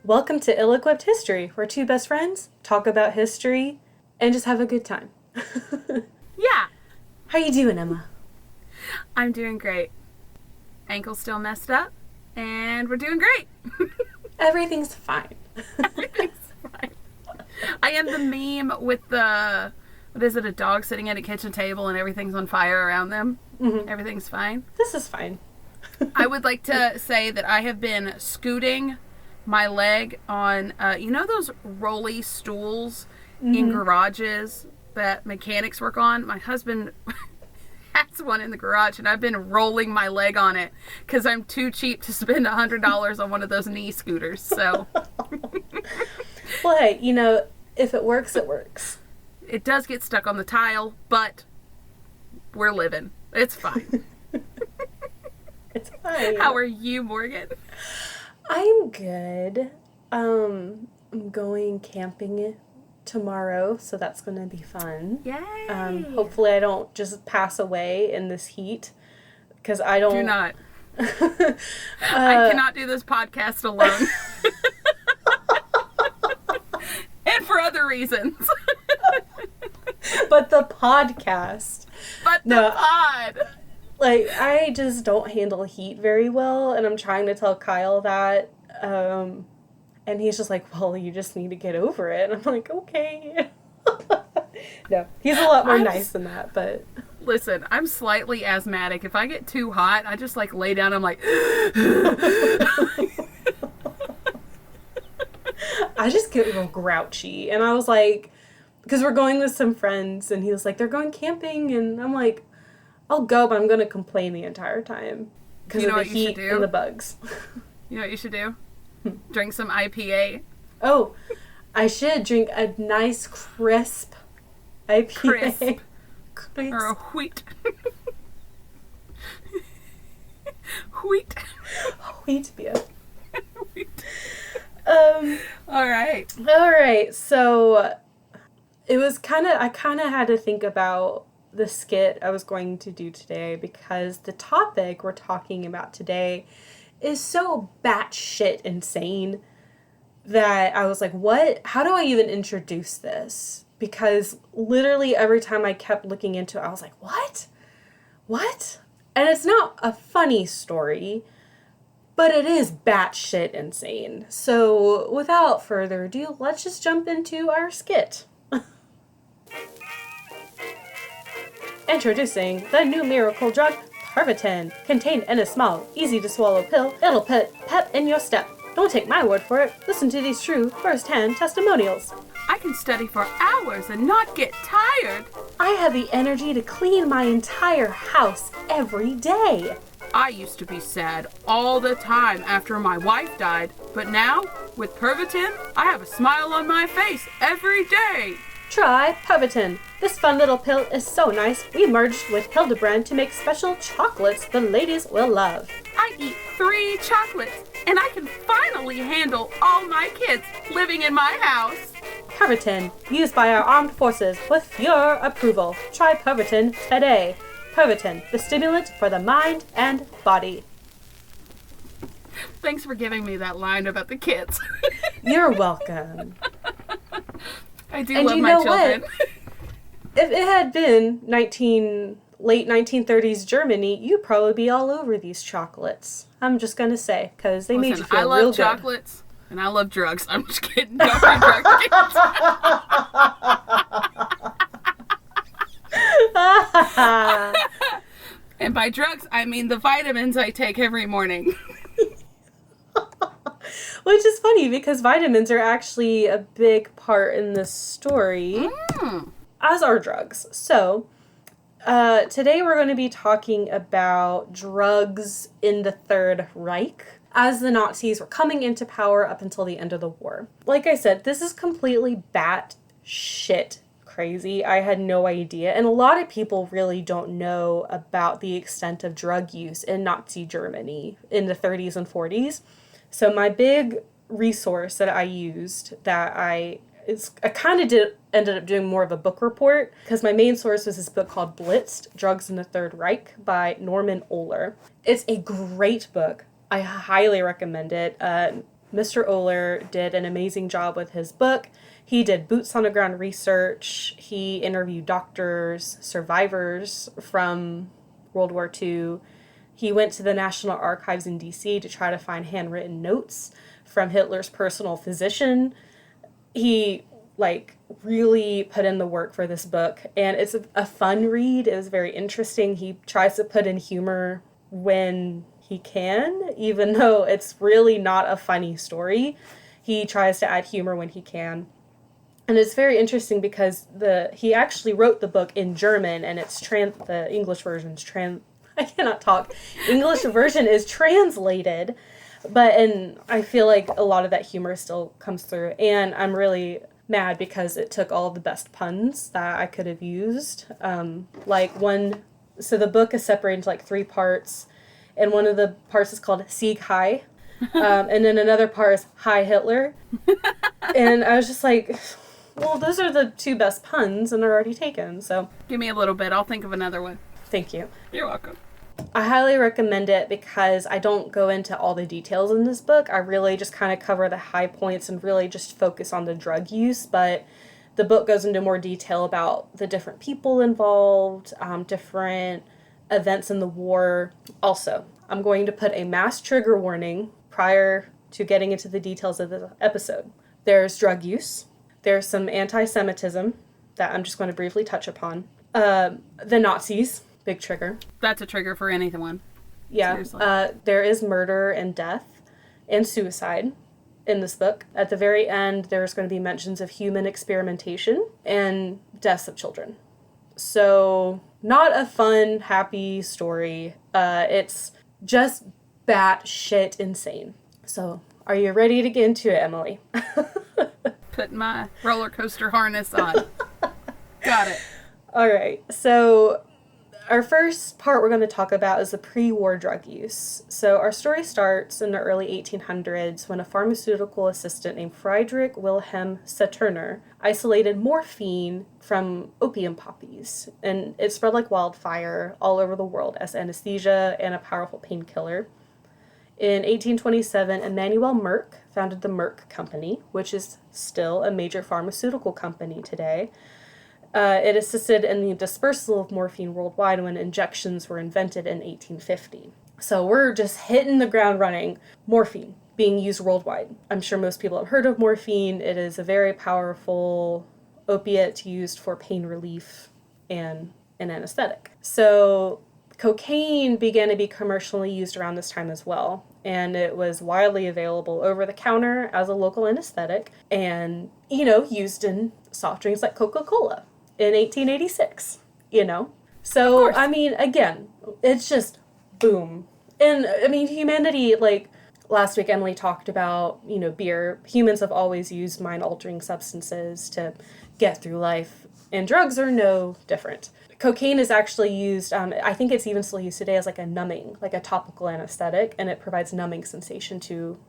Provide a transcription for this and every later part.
Welcome to Ill-Equipped History, where two best friends talk about history and just have a good time. Yeah. How you doing, Emma? I'm doing great. Ankle's still messed up, and we're doing great. Everything's fine. Everything's fine. I am the meme with the, a dog sitting at a kitchen table and everything's on fire around them. Mm-hmm. Everything's fine. This is fine. I would like to say that I have been scooting my leg on, those rolly stools in garages that mechanics work on? My husband has one in the garage, and I've been rolling my leg on it because I'm too cheap to spend $100 on one of those knee scooters. So, well, hey, if it works, it works. It does get stuck on the tile, but we're living. It's fine. It's fine. How are you, Morgan? I'm good. I'm going camping tomorrow, so that's going to be fun. Yay! Hopefully I don't just pass away in this heat, because I don't... Do not. I cannot do this podcast alone. And for other reasons. But the podcast. But the pod. Like, I just don't handle heat very well, and I'm trying to tell Kyle that, and he's just like, well, you just need to get over it. And I'm like, okay. No, he's a lot more nice than that, but... Listen, I'm slightly asthmatic. If I get too hot, I just, lay down, I'm like... I just get real grouchy, and I was like... Because we're going with some friends, and he was like, they're going camping, and I'm like... I'll go, but I'm going to complain the entire time. Because of the heat and the bugs. You know what you should do? Drink some IPA. Oh, I should drink a nice crisp IPA. Crisp. Or a wheat. Wheat. Wheat beer. Wheat. All right. So, it was I kind of had to think about the skit I was going to do today, because the topic we're talking about today is so batshit insane that I was like, what? How do I even introduce this? Because literally every time I kept looking into it, I was like, what? What? And it's not a funny story, but it is batshit insane. So without further ado, let's just jump into our skit. Introducing the new miracle drug, Pervitin. Contained in a small, easy-to-swallow pill, it'll put pep in your step. Don't take my word for it. Listen to these true, first-hand testimonials. I can study for hours and not get tired. I have the energy to clean my entire house every day. I used to be sad all the time after my wife died, but now, with Pervitin, I have a smile on my face every day. Try Pervitin. This fun little pill is so nice, we merged with Hildebrand to make special chocolates the ladies will love. I eat 3 chocolates, and I can finally handle all my kids living in my house. Pervitin, used by our armed forces with your approval. Try Pervitin today. Pervitin, the stimulant for the mind and body. Thanks for giving me that line about the kids. You're welcome. I do love my children. What? If it had been late 1930s Germany, you'd probably be all over these chocolates. I'm just going to say, because they made you feel real good. I love chocolates, and I love drugs. I'm just kidding. Don't bring drugs. And by drugs, I mean the vitamins I take every morning. Which is funny, because vitamins are actually a big part in this story, as are drugs. So, today we're going to be talking about drugs in the Third Reich, as the Nazis were coming into power up until the end of the war. Like I said, this is completely batshit crazy. I had no idea. And a lot of people really don't know about the extent of drug use in Nazi Germany in the 30s and 40s. So my big resource that I used I ended up doing more of a book report, because my main source was this book called Blitzed, Drugs in the Third Reich by Norman Ohler. It's a great book. I highly recommend it. Mr. Ohler did an amazing job with his book. He did boots on the ground research. He interviewed doctors, survivors from World War II. He went to the National Archives in D.C. to try to find handwritten notes from Hitler's personal physician. He, really put in the work for this book, and it's a fun read. It was very interesting. He tries to put in humor when he can, even though it's really not a funny story. He tries to add humor when he can. And it's very interesting because he actually wrote the book in German, and the English version's I cannot talk. English version is translated, and I feel like a lot of that humor still comes through, and I'm really mad because it took all the best puns that I could have used. So the book is separated into 3 parts, and one of the parts is called Sieg Heil, and then another part is Hi Hitler, and I was just like, well, those are the 2 best puns, and they're already taken, so. Give me a little bit. I'll think of another one. Thank you. You're welcome. I highly recommend it because I don't go into all the details in this book. I really just kind of cover the high points and really just focus on the drug use, but the book goes into more detail about the different people involved, different events in the war. Also, I'm going to put a mass trigger warning prior to getting into the details of the episode. There's drug use. There's some anti-Semitism that I'm just going to briefly touch upon. The Nazis. Big trigger. That's a trigger for anyone. Yeah. There is murder and death and suicide in this book. At the very end, there's going to be mentions of human experimentation and deaths of children. So, not a fun, happy story. It's just batshit insane. So, are you ready to get into it, Emily? Put my roller coaster harness on. Got it. All right. So, our first part we're going to talk about is the pre-war drug use. So our story starts in the early 1800s when a pharmaceutical assistant named Friedrich Wilhelm Saturner isolated morphine from opium poppies, and it spread like wildfire all over the world as anesthesia and a powerful painkiller. In 1827, Emanuel Merck founded the Merck Company, which is still a major pharmaceutical company today. It assisted in the dispersal of morphine worldwide when injections were invented in 1850. So we're just hitting the ground running. Morphine being used worldwide. I'm sure most people have heard of morphine. It is a very powerful opiate used for pain relief and an anesthetic. So cocaine began to be commercially used around this time as well. And it was widely available over the counter as a local anesthetic and, used in soft drinks like Coca-Cola. In 1886, So, again, it's just boom. And, humanity, last week Emily talked about, beer. Humans have always used mind-altering substances to get through life, and drugs are no different. Cocaine is actually used, I think it's even still used today as a numbing, a topical anesthetic, and it provides numbing sensation to,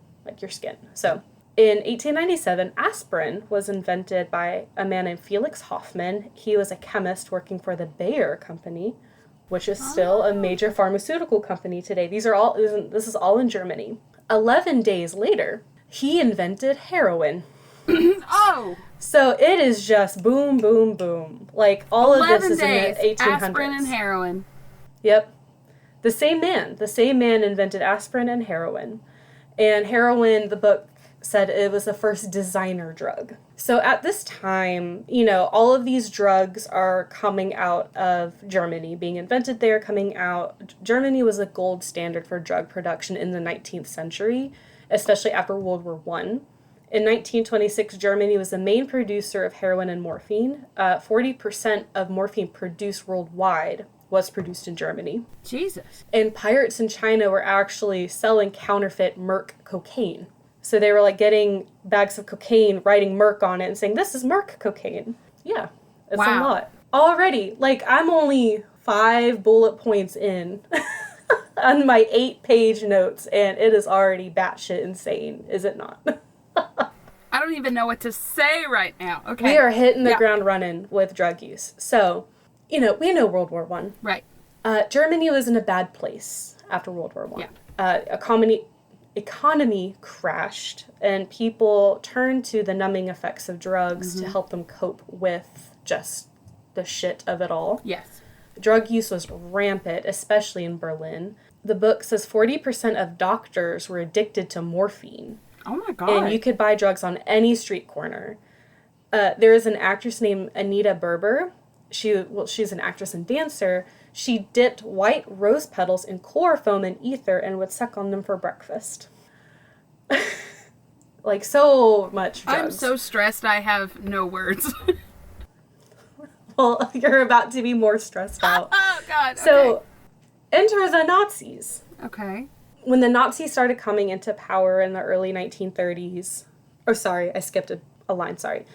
your skin. So, in 1897, aspirin was invented by a man named Felix Hoffmann. He was a chemist working for the Bayer Company, which is still a major pharmaceutical company today. This is all in Germany. 11 days later, he invented heroin. Oh! So it is just boom, boom, boom. All of this is days, in the 1800s. Aspirin and heroin. Yep. The same man invented aspirin and heroin. And heroin, the book said it was the first designer drug. So at this time, all of these drugs are coming out of Germany, being invented there, coming out. Germany was a gold standard for drug production in the 19th century, especially after World War I. In 1926, Germany was the main producer of heroin and morphine. 40% of morphine produced worldwide was produced in Germany. Jesus. And pirates in China were actually selling counterfeit Merck cocaine. So they were getting bags of cocaine, writing Merck on it and saying, this is Merck cocaine. Yeah, it's a lot. Already, I'm only 5 bullet points in on my 8-page notes, and it is already batshit insane, is it not? I don't even know what to say right now. Okay. We are hitting the ground running with drug use. So, we know World War I. Right. Germany was in a bad place after World War I. Yeah. Economy economy crashed and people turned to the numbing effects of drugs to help them cope with just the shit of it all. Yes. Drug use was rampant, especially in Berlin. The book says 40% of doctors were addicted to morphine. Oh my God. And you could buy drugs on any street corner. There is an actress named Anita Berber. She's an actress and dancer. She dipped white rose petals in chloroform and ether and would suck on them for breakfast. Like, so much drugs. I'm so stressed I have no words. Well, you're about to be more stressed out. Oh, God. So, enter the Nazis. Okay. When the Nazis started coming into power in the early 1930s, or sorry, I skipped a line, sorry.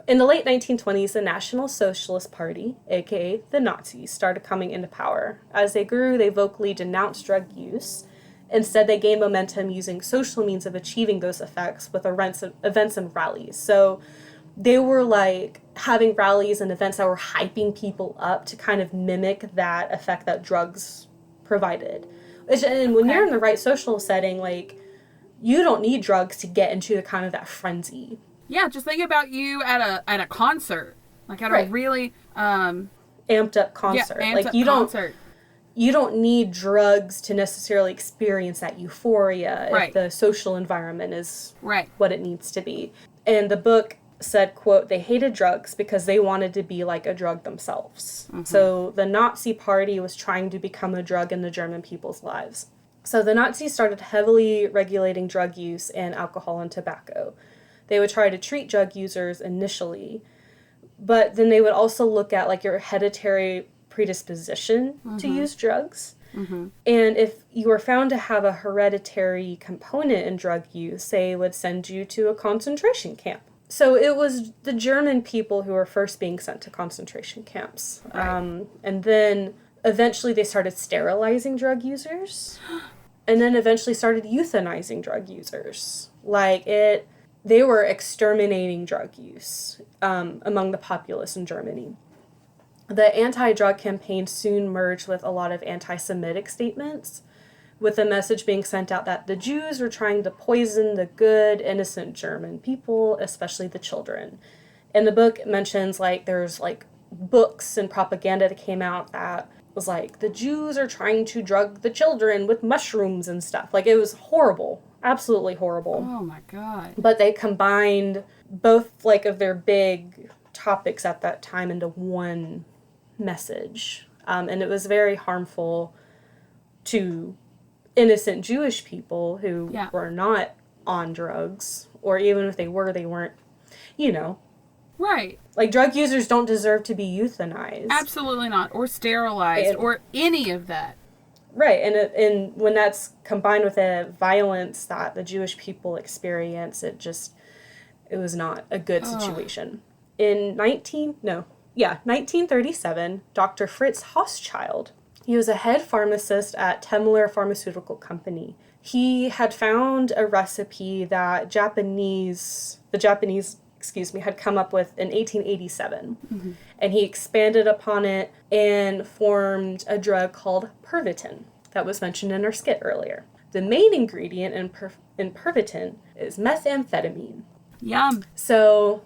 In the late 1920s, the National Socialist Party, aka the Nazis, started coming into power. As they grew, they vocally denounced drug use. Instead, they gained momentum using social means of achieving those effects with events and rallies. So they were like having rallies and events that were hyping people up to kind of mimic that effect that drugs provided. And when you're in the right social setting, like, you don't need drugs to get into the kind of that frenzy. Yeah, just think about you at a concert, like at a really amped up concert. Yeah, like you don't need drugs to necessarily experience that euphoria if the social environment is what it needs to be. And the book said, quote, they hated drugs because they wanted to be like a drug themselves. Mm-hmm. So the Nazi Party was trying to become a drug in the German people's lives. So the Nazis started heavily regulating drug use and alcohol and tobacco. They would try to treat drug users initially, but then they would also look at like your hereditary predisposition to use drugs. Mm-hmm. And if you were found to have a hereditary component in drug use, they would send you to a concentration camp. So it was the German people who were first being sent to concentration camps. Right. And then eventually they started sterilizing drug users, and then eventually started euthanizing drug users. They were exterminating drug use among the populace in Germany. The anti-drug campaign soon merged with a lot of anti-Semitic statements, with the message being sent out that the Jews were trying to poison the good, innocent German people, especially the children. And the book mentions, like, there's, like, books and propaganda that came out that was like, the Jews are trying to drug the children with mushrooms and stuff. Like, it was horrible. Absolutely horrible. Oh my God. But they combined both, like, of their big topics at that time into one message. And it was very harmful to innocent Jewish people who were not on drugs, or even if they were, they weren't, Right. Like, drug users don't deserve to be euthanized. Absolutely not. Or sterilized, or any of that. Right, and when that's combined with the violence that the Jewish people experience, it was not a good situation. In 1937, Dr. Fritz Hauschild, he was a head pharmacist at Temmler Pharmaceutical Company. He had found a recipe that the Japanese had come up with in 1887. Mm-hmm. And he expanded upon it and formed a drug called Pervitin that was mentioned in our skit earlier. The main ingredient in Pervitin is methamphetamine. Yum. So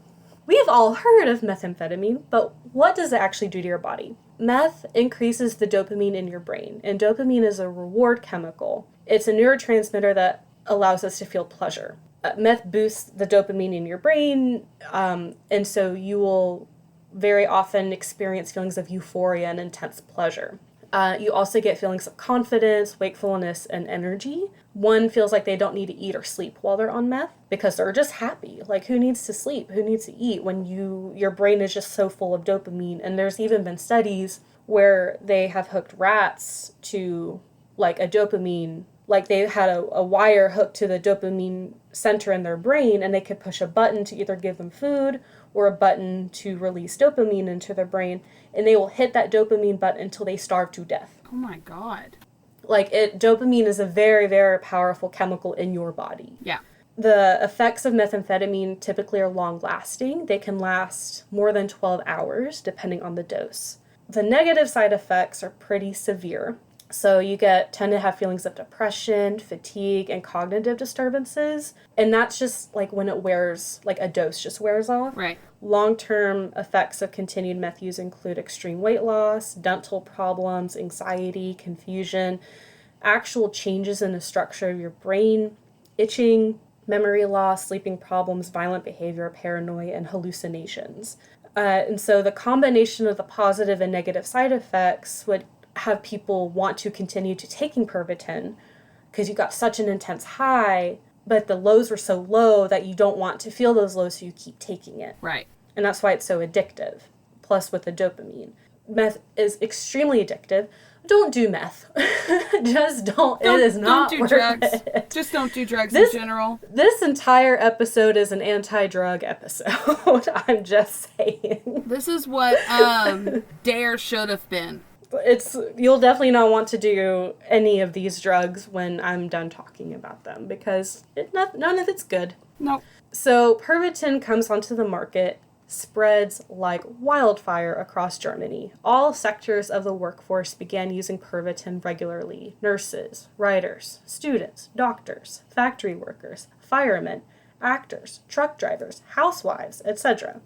we have all heard of methamphetamine, but what does it actually do to your body? Meth increases the dopamine in your brain, and dopamine is a reward chemical. It's a neurotransmitter that allows us to feel pleasure. Meth boosts the dopamine in your brain, and so you will very often experience feelings of euphoria and intense pleasure. You also get feelings of confidence, wakefulness, and energy. One feels like they don't need to eat or sleep while they're on meth because they're just happy. Like, who needs to sleep? Who needs to eat when your brain is just so full of dopamine? And there's even been studies where they have hooked rats to, like, a dopamine, like they had a wire hooked to the dopamine center in their brain, and they could push a button to either give them food or a button to release dopamine into their brain, and they will hit that dopamine button until they starve to death. Oh my God. Like, dopamine is a very, very powerful chemical in your body. Yeah. The effects of methamphetamine typically are long-lasting. They can last more than 12 hours, depending on the dose. The negative side effects are pretty severe. So you tend to have feelings of depression, fatigue, and cognitive disturbances. And that's just like when it wears, like a dose just wears off. Right. Long-term effects of continued meth use include extreme weight loss, dental problems, anxiety, confusion, actual changes in the structure of your brain, itching, memory loss, sleeping problems, violent behavior, paranoia, and hallucinations. And so the combination of the positive and negative side effects would have people want to continue to taking Pervitin because you got such an intense high, but the lows were so low that you don't want to feel those lows, so you keep taking it. Right. And that's why it's so addictive, plus with the dopamine. Meth is extremely addictive. Don't do meth. Just don't. It is not don't do worth drugs. it. Just don't do drugs in general. This entire episode is an anti-drug episode. I'm just saying. This is what Dare should have been. You'll definitely not want to do any of these drugs when I'm done talking about them because none of it's good. Nope. So Pervitin comes onto the market, spreads like wildfire across Germany. All sectors of the workforce began using Pervitin regularly. Nurses, writers, students, doctors, factory workers, firemen, actors, truck drivers, housewives, etc.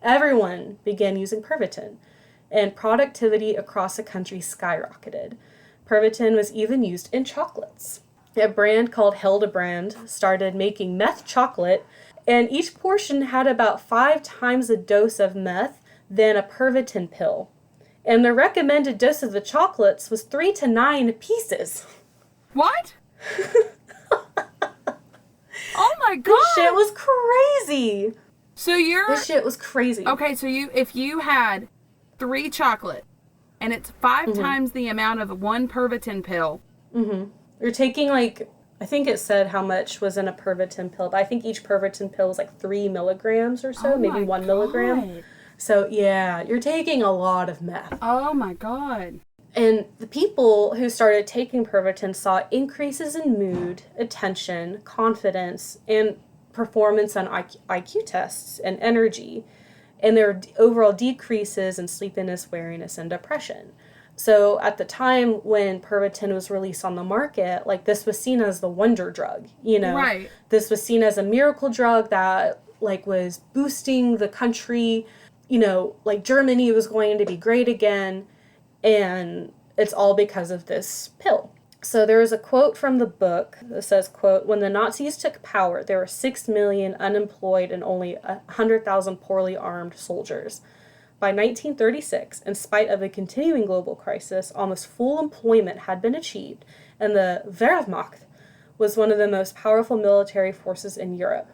Everyone began using Pervitin, and productivity across the country skyrocketed. Pervitin was even used in chocolates. A brand called Hildebrand started making meth chocolate, and each portion had about 5 times the dose of meth than a Pervitin pill. And the recommended dose of the chocolates was 3 to 9 pieces. What? Oh my god! This shit was crazy! This shit was crazy. Okay, so if you had 3 chocolate, and it's 5 times the amount of 1 Pervitin pill. Mm-hmm. You're taking, like, I think it said how much was in a Pervitin pill, but I think each Pervitin pill was like 3 milligrams or so, maybe 1 milligram. So, yeah, you're taking a lot of meth. Oh my god. And the people who started taking Pervitin saw increases in mood, attention, confidence, and performance on IQ tests and energy. And there were overall decreases in sleepiness, weariness, and depression. So at the time when Pervitin was released on the market, like, this was seen as the wonder drug, you know? Right. This was seen as a miracle drug that, like, was boosting the country, you know, like, Germany was going to be great again, and it's all because of this pill. So there is a quote from the book that says, quote, "When the Nazis took power, there were 6 million unemployed and only 100,000 poorly armed soldiers. By 1936, in spite of a continuing global crisis, almost full employment had been achieved, and the Wehrmacht was one of the most powerful military forces in Europe."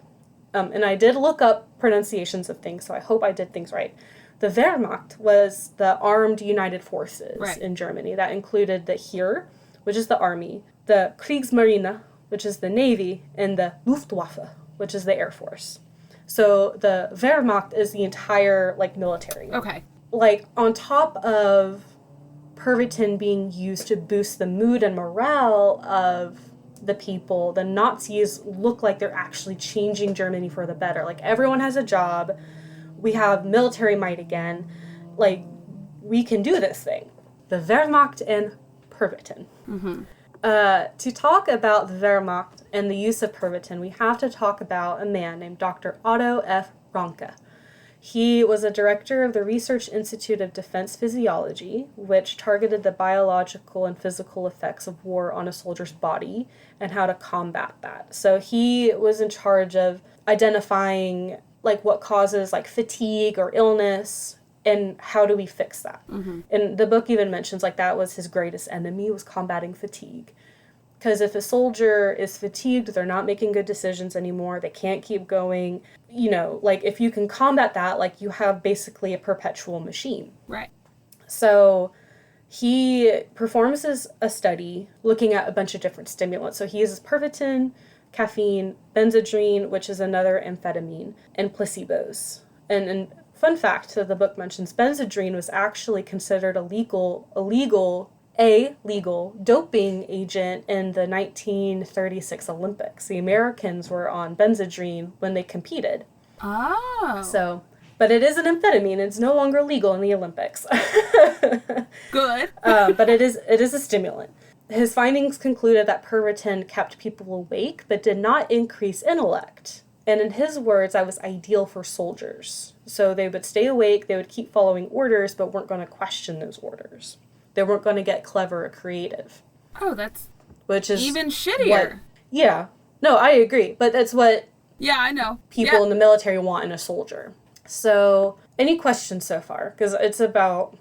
And I did look up pronunciations of things, so I hope I did things right. The Wehrmacht was the armed united forces in Germany. That included the Heer, which is the army, the Kriegsmarine, which is the navy, and the Luftwaffe, which is the air force. So the Wehrmacht is the entire, like, military. Okay. Like, on top of Pervitin being used to boost the mood and morale of the people, the Nazis look like they're actually changing Germany for the better. Like, everyone has a job. We have military might again. Like, we can do this thing. The Wehrmacht and Pervitin. Mm-hmm. To talk about the Wehrmacht and the use of Pervitin, we have to talk about a man named Dr. Otto F. Ranke. He was a director of the Research Institute of Defense Physiology, which targeted the biological and physical effects of war on a soldier's body and how to combat that. So he was in charge of identifying, like, what causes, like, fatigue or illness, and how do we fix that? Mm-hmm. And the book even mentions, like, that was his greatest enemy, was combating fatigue. Because if a soldier is fatigued, they're not making good decisions anymore, they can't keep going. You know, like, if you can combat that, like, you have basically a perpetual machine. Right. So he performs a study looking at a bunch of different stimulants. So he uses Pervitin, caffeine, benzodrine, which is another amphetamine, and placebos. And fun fact that the book mentions, benzodrine was actually considered a legal doping agent in the 1936 Olympics. The Americans were on benzodrine when they competed. Oh. So But it is an amphetamine. It's no longer legal in the Olympics. Good. But it is a stimulant. His findings concluded that Pervitin kept people awake, but did not increase intellect. And in his words, that was ideal for soldiers. So they would stay awake, they would keep following orders, but weren't going to question those orders. They weren't going to get clever or creative. Oh, that's which is even shittier. Yeah. No, I agree. But that's what I know. People in the military want in a soldier. So, any questions so far? Because it's about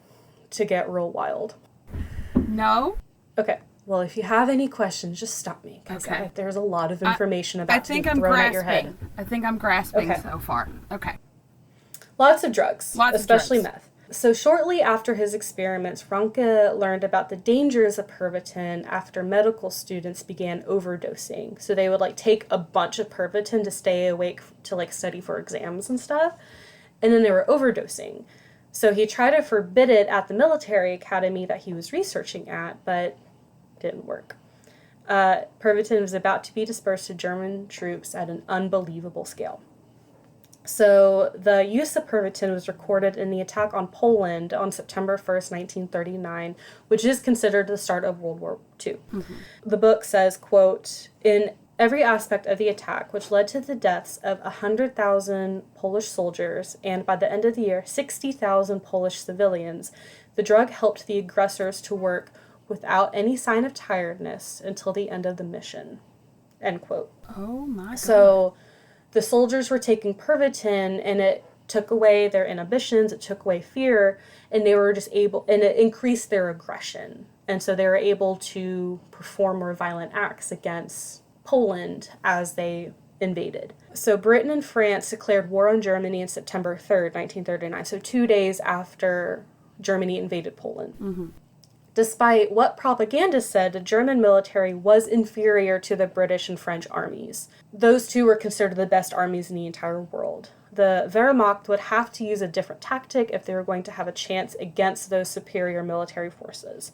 to get real wild. No. Okay. Well, if you have any questions, just stop me. Okay. There's a lot of information about to be thrown at your head. I think I'm grasping so far. Okay. Lots of drugs. Especially meth. So shortly after his experiments, Ranke learned about the dangers of Pervitin after medical students began overdosing. So they would take a bunch of Pervitin to stay awake to study for exams and stuff. And then they were overdosing. So he tried to forbid it at the military academy that he was researching at, but didn't work. Pervitin was about to be dispersed to German troops at an unbelievable scale. So the use of Pervitin was recorded in the attack on Poland on September 1st, 1939, which is considered the start of World War II. Mm-hmm. The book says, quote, in every aspect of the attack, which led to the deaths of 100,000 Polish soldiers, and by the end of the year, 60,000 Polish civilians, the drug helped the aggressors to work without any sign of tiredness until the end of the mission. End quote. Oh my God. So the soldiers were taking Pervitin, and it took away their inhibitions, it took away fear, and they were just able, and it increased their aggression. And so they were able to perform more violent acts against Poland as they invaded. So Britain and France declared war on Germany on September 3rd, 1939, so 2 days after Germany invaded Poland. Mm-hmm. Despite what propaganda said, the German military was inferior to the British and French armies. Those two were considered the best armies in the entire world. The Wehrmacht would have to use a different tactic if they were going to have a chance against those superior military forces.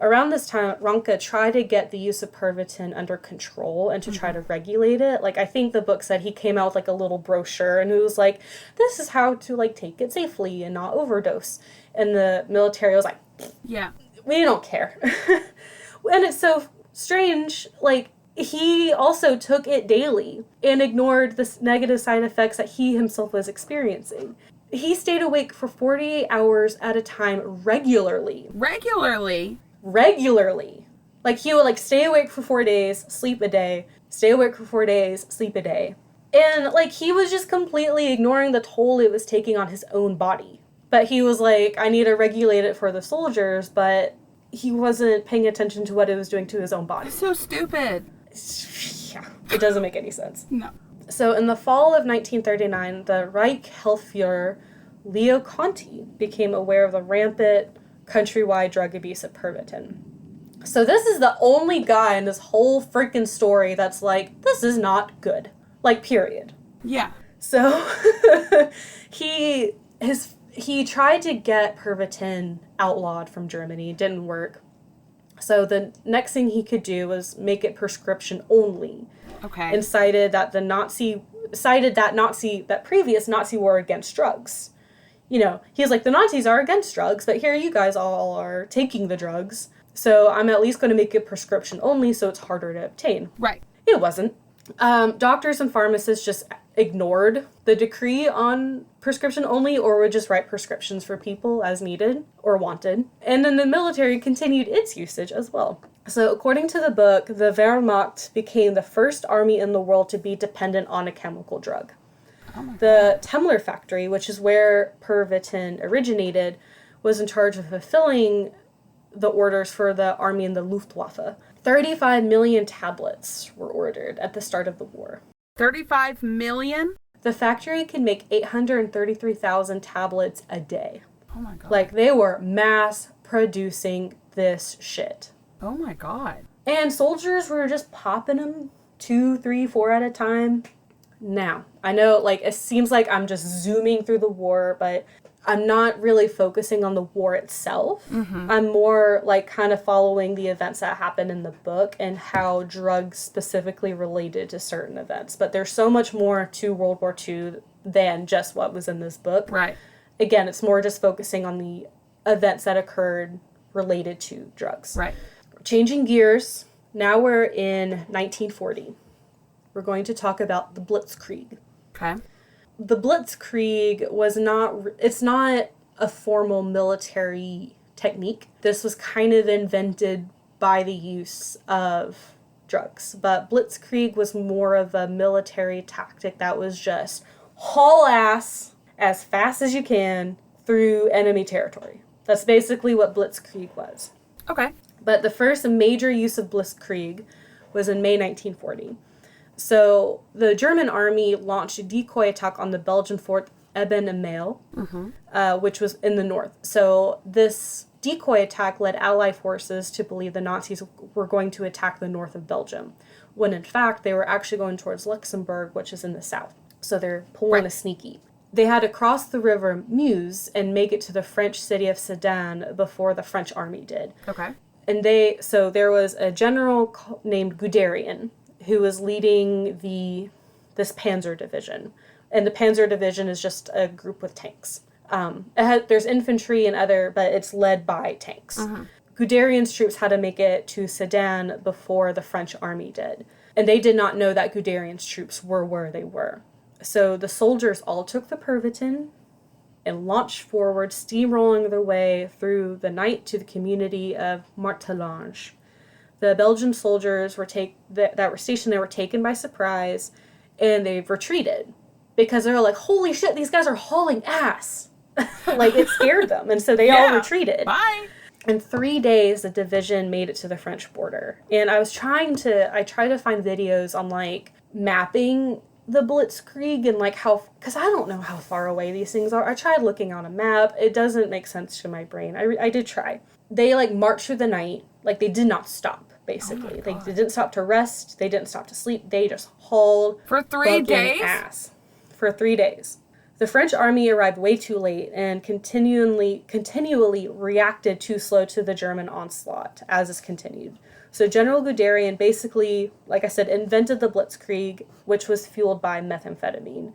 Around this time, Ranke tried to get the use of Pervitin under control and to try to regulate it. I think the book said he came out with a little brochure and it was this is how to take it safely and not overdose. And the military was yeah, we don't care. And it's so strange, he also took it daily and ignored the negative side effects that he himself was experiencing. He stayed awake for 48 hours at a time regularly. Regularly? Regularly. He would stay awake for 4 days, sleep a day, stay awake for 4 days, sleep a day. And he was just completely ignoring the toll it was taking on his own body. But he was I need to regulate it for the soldiers, but he wasn't paying attention to what it was doing to his own body. That's so stupid. Yeah, it doesn't make any sense. No. So in the fall of 1939, the Reich Health Führer, Leo Conti, became aware of the rampant countrywide drug abuse of Pervitin. So this is the only guy in this whole freaking story that's this is not good. Period. Yeah. So he tried to get Pervitin outlawed from Germany. It didn't work. So the next thing he could do was make it prescription only. Okay. And cited that previous Nazi war against drugs. He's the Nazis are against drugs, but here you guys all are taking the drugs. So I'm at least going to make it prescription only so it's harder to obtain. Right. It wasn't. Doctors and pharmacists just ignored the decree on prescription only or would just write prescriptions for people as needed or wanted. And then the military continued its usage as well. So according to the book, the Wehrmacht became the first army in the world to be dependent on a chemical drug. Oh the Temmler factory, which is where Pervitin originated, was in charge of fulfilling the orders for the army and the Luftwaffe. 35 million tablets were ordered at the start of the war. 35 million? The factory can make 833,000 tablets a day. Oh my God. They were mass producing this shit. Oh my God. And soldiers were just popping them 2, 3, 4 at a time. Now, I know, it seems like I'm just zooming through the war, but I'm not really focusing on the war itself. I'm more like kind of following the events that happen in the book and how drugs specifically related to certain events. But there's so much more to World War II than just what was in this book. Right. Again, it's more just focusing on the events that occurred related to drugs. Right. Changing gears, now we're in 1940. We're going to talk about the Blitzkrieg. Okay. The Blitzkrieg it's not a formal military technique. This was kind of invented by the use of drugs. But Blitzkrieg was more of a military tactic that was just haul ass as fast as you can through enemy territory. That's basically what Blitzkrieg was. Okay. But the first major use of Blitzkrieg was in May 1940. So the German army launched a decoy attack on the Belgian fort Emileigh, which was in the north. So this decoy attack led Allied forces to believe the Nazis were going to attack the north of Belgium, when in fact they were actually going towards Luxembourg, which is in the south. So they're pulling a sneaky. They had to cross the river Meuse and make it to the French city of Sedan before the French army did. Okay. And there was a general named Guderian who was leading this Panzer division. And the Panzer division is just a group with tanks. There's infantry and but it's led by tanks. Guderian's troops had to make it to Sedan before the French army did. And they did not know that Guderian's troops were where they were. So the soldiers all took the Pervitin and launched forward, steamrolling their way through the night to the community of Martelange. The Belgian soldiers that were stationed there were taken by surprise, and they retreated because they were like, holy shit, these guys are hauling ass. Like, it scared them, and so they all retreated. Bye! In 3 days, the division made it to the French border. And I tried to find videos on, like, mapping the Blitzkrieg and, like, because I don't know how far away these things are. I tried looking on a map. It doesn't make sense to my brain. I did try. They, like, marched through the night. Like, they did not stop, basically. They didn't stop to rest. They didn't stop to sleep. They just hauled for 3 days? Ass. For 3 days. The French army arrived way too late and continually reacted too slow to the German onslaught as this continued. So General Guderian basically, like I said, invented the Blitzkrieg, which was fueled by methamphetamine.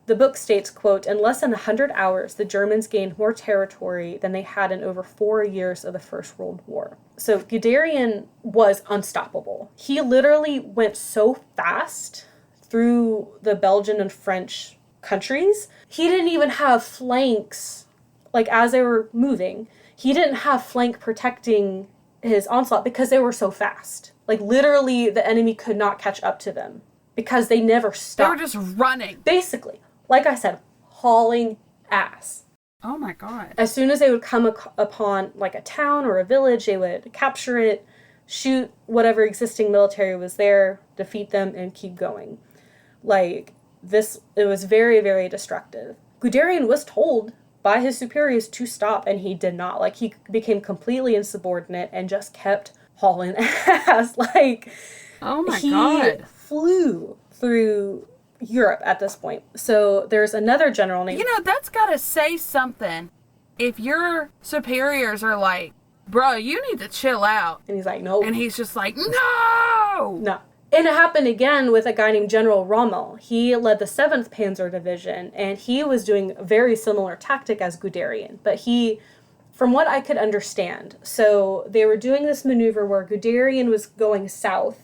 The book states, quote, in less than 100 hours, the Germans gained more territory than they had in over 4 years of the First World War. So Guderian was unstoppable. He literally went so fast through the Belgian and French countries. He didn't even have flanks, like as they were moving. He didn't have flank protecting his onslaught because they were so fast. Like literally the enemy could not catch up to them because they never stopped. They were just running. Basically, like I said, hauling ass. Oh my God. As soon as they would come upon like a town or a village, they would capture it, shoot whatever existing military was there, defeat them, and keep going. Like, it was very, very destructive. Guderian was told by his superiors to stop, and he did not. Like, he became completely insubordinate and just kept hauling ass. Like, oh my God. He flew through Europe at this point. So there's another general named... that's got to say something. If your superiors are like, bro, you need to chill out. And he's like, no. And he's just like, no! No. And it happened again with a guy named General Rommel. He led the 7th Panzer Division, and he was doing a very similar tactic as Guderian. But from what I could understand, so they were doing this maneuver where Guderian was going south,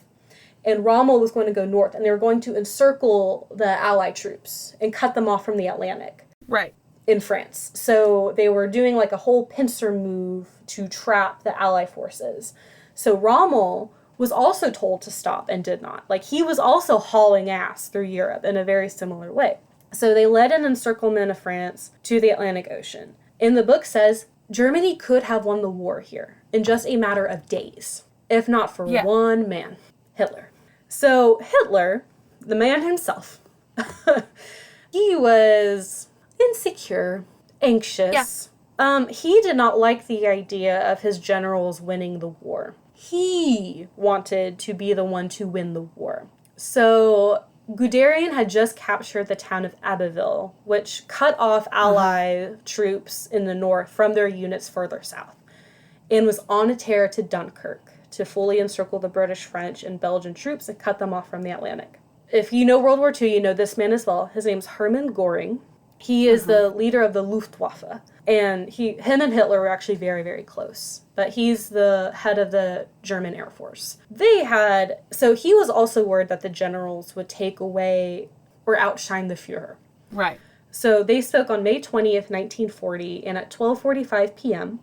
and Rommel was going to go north, and they were going to encircle the Allied troops and cut them off from the Atlantic. Right. In France. So they were doing like a whole pincer move to trap the Allied forces. So Rommel was also told to stop and did not. Like, he was also hauling ass through Europe in a very similar way. So they led an encirclement of France to the Atlantic Ocean. And the book says Germany could have won the war here in just a matter of days, if not for one man, Hitler. So Hitler, the man himself, he was insecure, anxious. Yeah. He did not like the idea of his generals winning the war. He wanted to be the one to win the war. So Guderian had just captured the town of Abbeville, which cut off Allied troops in the north from their units further south, and was on a tear to Dunkirk to fully encircle the British, French, and Belgian troops and cut them off from the Atlantic. If you know World War II, you know this man as well. His name's Hermann Göring. He is the leader of the Luftwaffe, and him and Hitler were actually very, very close. But he's the head of the German Air Force. So he was also worried that the generals would take away or outshine the Führer. Right. So they spoke on May 20th, 1940, and at 12:45 p.m.,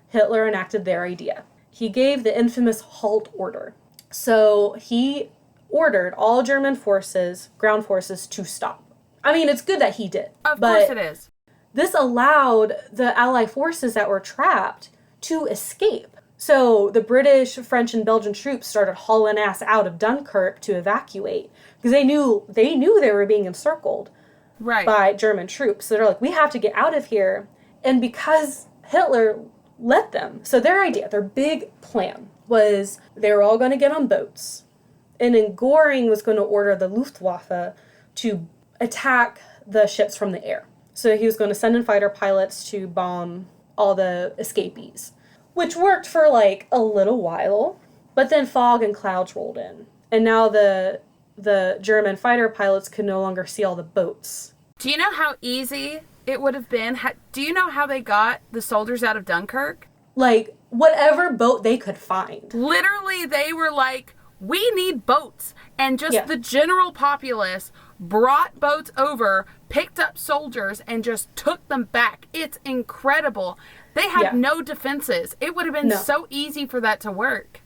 Hitler enacted their idea. He gave the infamous halt order. So he ordered all German forces, ground forces, to stop. I mean, it's good that he did. Of course it is. This allowed the Allied forces that were trapped to escape. So the British, French, and Belgian troops started hauling ass out of Dunkirk to evacuate because they knew they were being encircled by German troops. So they're like, we have to get out of here. And because Hitler let them, so their big plan was they were all going to get on boats. And then Göring was going to order the Luftwaffe to attack the ships from the air. So he was going to send in fighter pilots to bomb all the escapees, which worked for like a little while, but then fog and clouds rolled in. And now the German fighter pilots could no longer see all the boats. Do you know how easy it would have been? Do you know how they got the soldiers out of Dunkirk? Like, whatever boat they could find. Literally, they were like, we need boats. And just the general populace brought boats over, picked up soldiers, and just took them back. It's incredible. They had no defenses. It would have been so easy for that to work.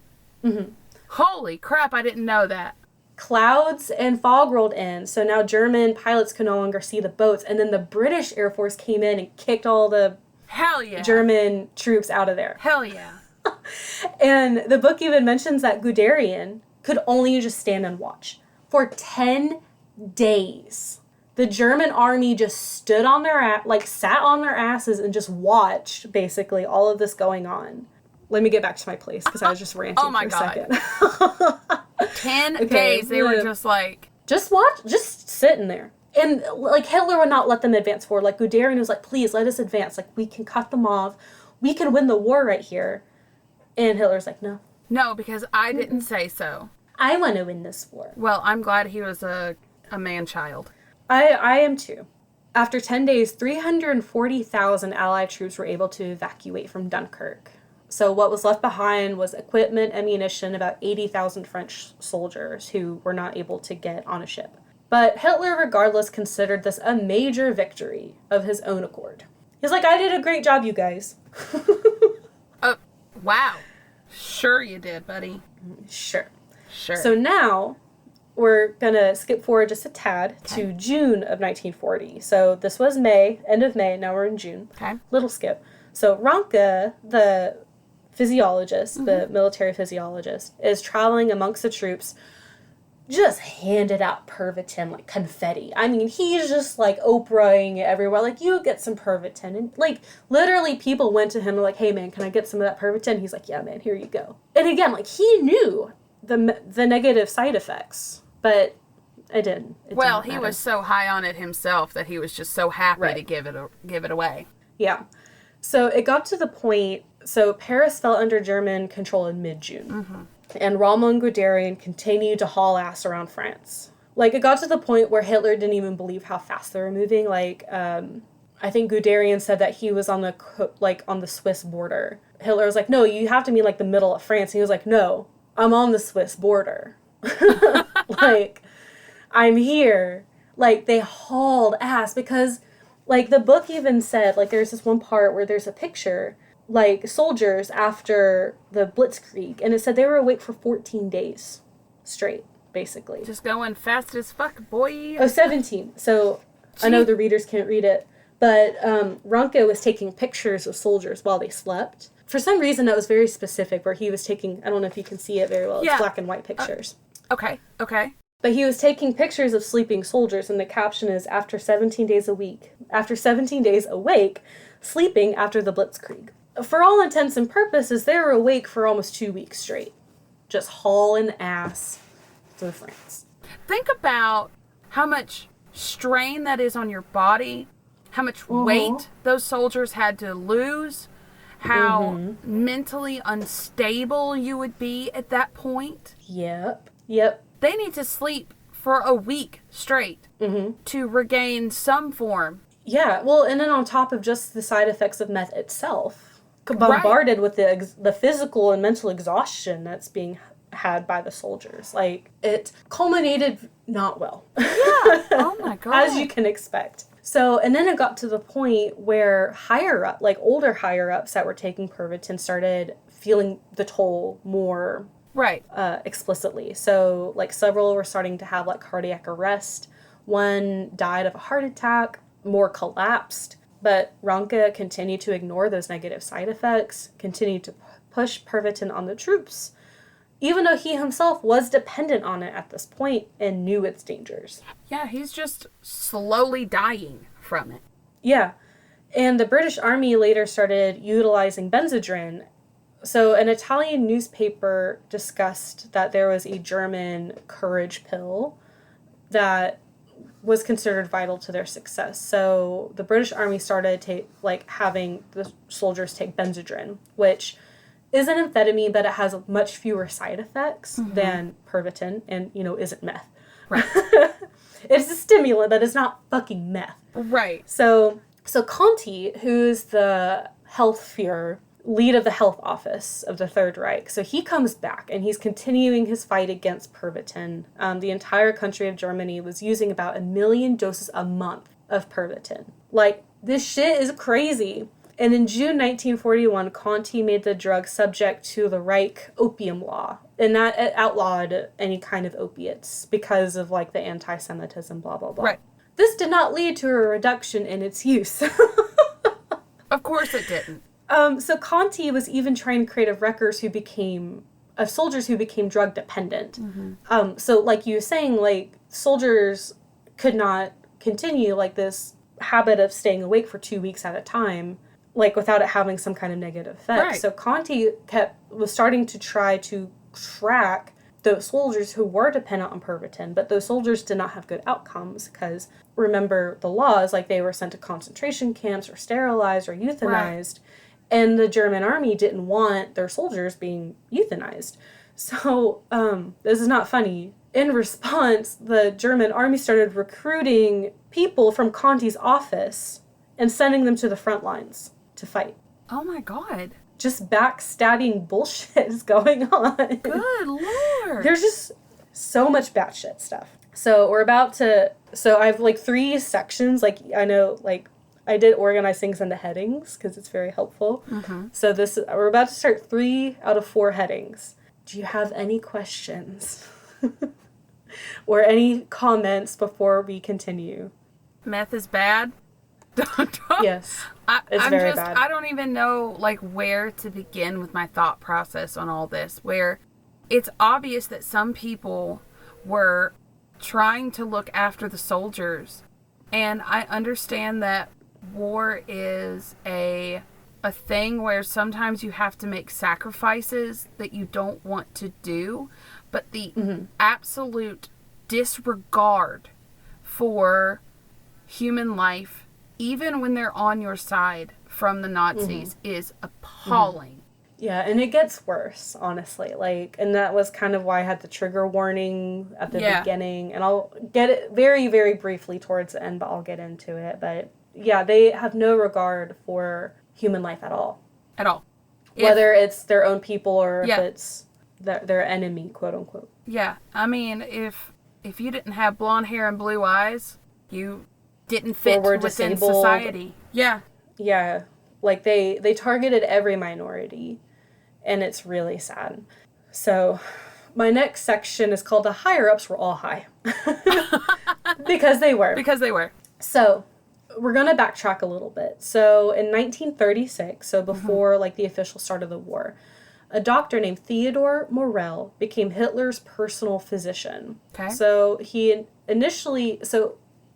Mm-hmm. Holy crap, I didn't know that. Clouds and fog rolled in, so now German pilots could no longer see the boats, and then the British Air Force came in and kicked all the German troops out of there. Hell yeah. And the book even mentions that Guderian could only just stand and watch. For 10 days, the German army just stood on sat on their asses and just watched, basically, all of this going on. Let me get back to my place, because I was just ranting for a second. 10 days, they were just like... Just sitting there. And, like, Hitler would not let them advance forward. Like, Guderian was like, please, let us advance. Like, we can cut them off. We can win the war right here. And Hitler's like, no. No, because I didn't say so. I want to win this war. Well, I'm glad he was a man-child. I am too. After 10 days, 340,000 Allied troops were able to evacuate from Dunkirk. So what was left behind was equipment, ammunition, about 80,000 French soldiers who were not able to get on a ship. But Hitler, regardless, considered this a major victory of his own accord. He's like, I did a great job, you guys. Wow. Sure you did, buddy. Sure. So now we're going to skip forward just a tad to June of 1940. So this was May, end of May. Now we're in June. Okay. Little skip. So Ranke, the physiologist, the military physiologist, is traveling amongst the troops, just handed out Pervitin like confetti. I mean, he's just like Oprahing it everywhere. Like, you get some Pervitin. And like, literally people went to him and were like, hey man, can I get some of that Pervitin? He's like, yeah man, here you go. And again, like, he knew the negative side effects, but it didn't. Well, he was so high on it himself that he was just so happy to give it away. Yeah. So it got to the point, so Paris fell under German control in mid-June. Mm-hmm. And Rommel and Guderian continued to haul ass around France. Like, it got to the point where Hitler didn't even believe how fast they were moving. Like, I think Guderian said that he was on the Swiss border. Hitler was like, no, you have to mean like the middle of France. And he was like, no, I'm on the Swiss border. Like, I'm here. Like, they hauled ass because, like, the book even said, like, there's this one part where there's a picture, like, soldiers after the Blitzkrieg, and it said they were awake for 14 days straight, basically. Just going fast as fuck, boy. Oh, 17. So, I know the readers can't read it, but Ranke was taking pictures of soldiers while they slept. For some reason, that was very specific, where he was taking, I don't know if you can see it very well, it's black and white pictures. Okay. But he was taking pictures of sleeping soldiers, and the caption is, after 17 days awake, sleeping after the Blitzkrieg. For all intents and purposes, they were awake for almost 2 weeks straight. Just hauling ass through France. Think about how much strain that is on your body, how much weight those soldiers had to lose, how mentally unstable you would be at that point. Yep. They need to sleep for a week straight to regain some form. Yeah, well, and then on top of just the side effects of meth itself, bombarded with the physical and mental exhaustion that's being had by the soldiers. Like, it culminated not well. Yeah. Oh my God. As you can expect. So, and then it got to the point where older higher ups that were taking Pervitin started feeling the toll more explicitly. So, like, several were starting to have, like, cardiac arrest. One died of a heart attack, more collapsed. But Ranke continued to ignore those negative side effects, continued to push Pervitin on the troops, even though he himself was dependent on it at this point and knew its dangers. Yeah, he's just slowly dying from it. Yeah. And the British Army later started utilizing Benzedrine. So an Italian newspaper discussed that there was a German courage pill that was considered vital to their success. So the British Army started having the soldiers take Benzedrine, which is an amphetamine, but it has much fewer side effects than Pervitin and, isn't meth. Right. It's a stimulant, but it's not fucking meth. Right. So Conti, who's the health Führer, lead of the health office of the Third Reich, so he comes back and he's continuing his fight against Pervitin. The entire country of Germany was using about 1 million doses a month of Pervitin. Like, this shit is crazy. And in June 1941, Conti made the drug subject to the Reich opium law. And that outlawed any kind of opiates because of, like, the anti-Semitism, blah, blah, blah. Right. This did not lead to a reduction in its use. Of course it didn't. So Conti was even trying to create soldiers who became drug dependent. So, like you were saying, like, soldiers could not continue, like, this habit of staying awake for 2 weeks at a time, like, without it having some kind of negative effect. Right. So Conti was starting to try to track those soldiers who were dependent on Pervitin, but those soldiers did not have good outcomes because, remember, the laws, like, they were sent to concentration camps or sterilized or euthanized, and the German army didn't want their soldiers being euthanized. So, this is not funny. In response, the German army started recruiting people from Conti's office and sending them to the front lines to fight. Oh my God. Just backstabbing bullshit is going on. Good Lord. There's just so much batshit stuff. So I have, like, 3 sections. Like, I know, like, I did organize things into headings because it's very helpful. So we're about to start 3 out of 4 headings. Do you have any questions? Or any comments before we continue? Meth is bad? Yes. It's very bad. I don't even know, like, where to begin with my thought process on all this, where it's obvious that some people were trying to look after the soldiers. And I understand that war is a thing where sometimes you have to make sacrifices that you don't want to do, but the absolute disregard for human life, even when they're on your side from the Nazis, is appalling. Yeah, and it gets worse, honestly. Like, and that was kind of why I had the trigger warning at the beginning, and I'll get it very, very briefly towards the end, but I'll get into it. But yeah, they have no regard for human life at all. At all. Whether it's their own people or if it's their enemy, quote unquote. Yeah, I mean, if you didn't have blonde hair and blue eyes, you didn't fit within disabled. society. Yeah. Yeah, like they targeted every minority, and it's really sad. So my next section is called The Higher Ups Were All High. Because they were. Because they were. So we're going to backtrack a little bit. So in 1936, so before like the official start of the war, a doctor named Theodor Morell became Hitler's personal physician. Okay. So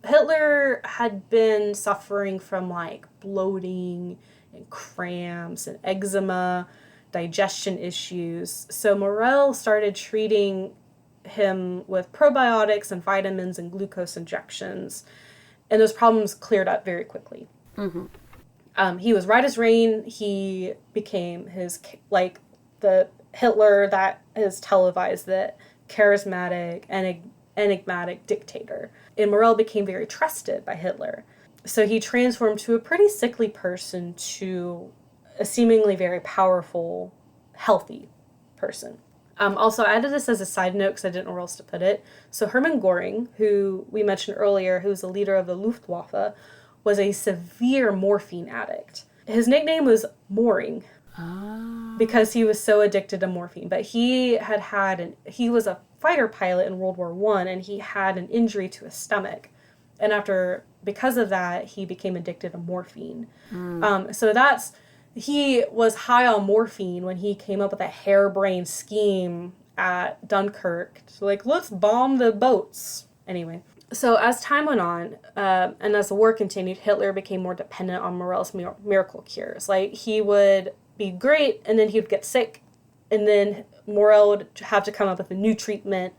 Hitler had been suffering from, like, bloating and cramps and eczema, digestion issues. So Morell started treating him with probiotics and vitamins and glucose injections. And those problems cleared up very quickly. He was right as rain. He became the Hitler that is televised, the charismatic and enigmatic dictator. And Morell became very trusted by Hitler. So he transformed to a pretty sickly person to a seemingly very powerful, healthy person. Also, I added this as a side note because I didn't know where else to put it. So Hermann Göring, who we mentioned earlier, who was the leader of the Luftwaffe, was a severe morphine addict. His nickname was Mooring because he was so addicted to morphine. But he was a fighter pilot in World War I, and he had an injury to his stomach. And because of that, he became addicted to morphine. He was high on morphine when he came up with a harebrained scheme at Dunkirk to let's bomb the boats. Anyway, so as time went on, and as the war continued, Hitler became more dependent on Morell's miracle cures. He would be great, and then he would get sick, and then Morell would have to come up with a new treatment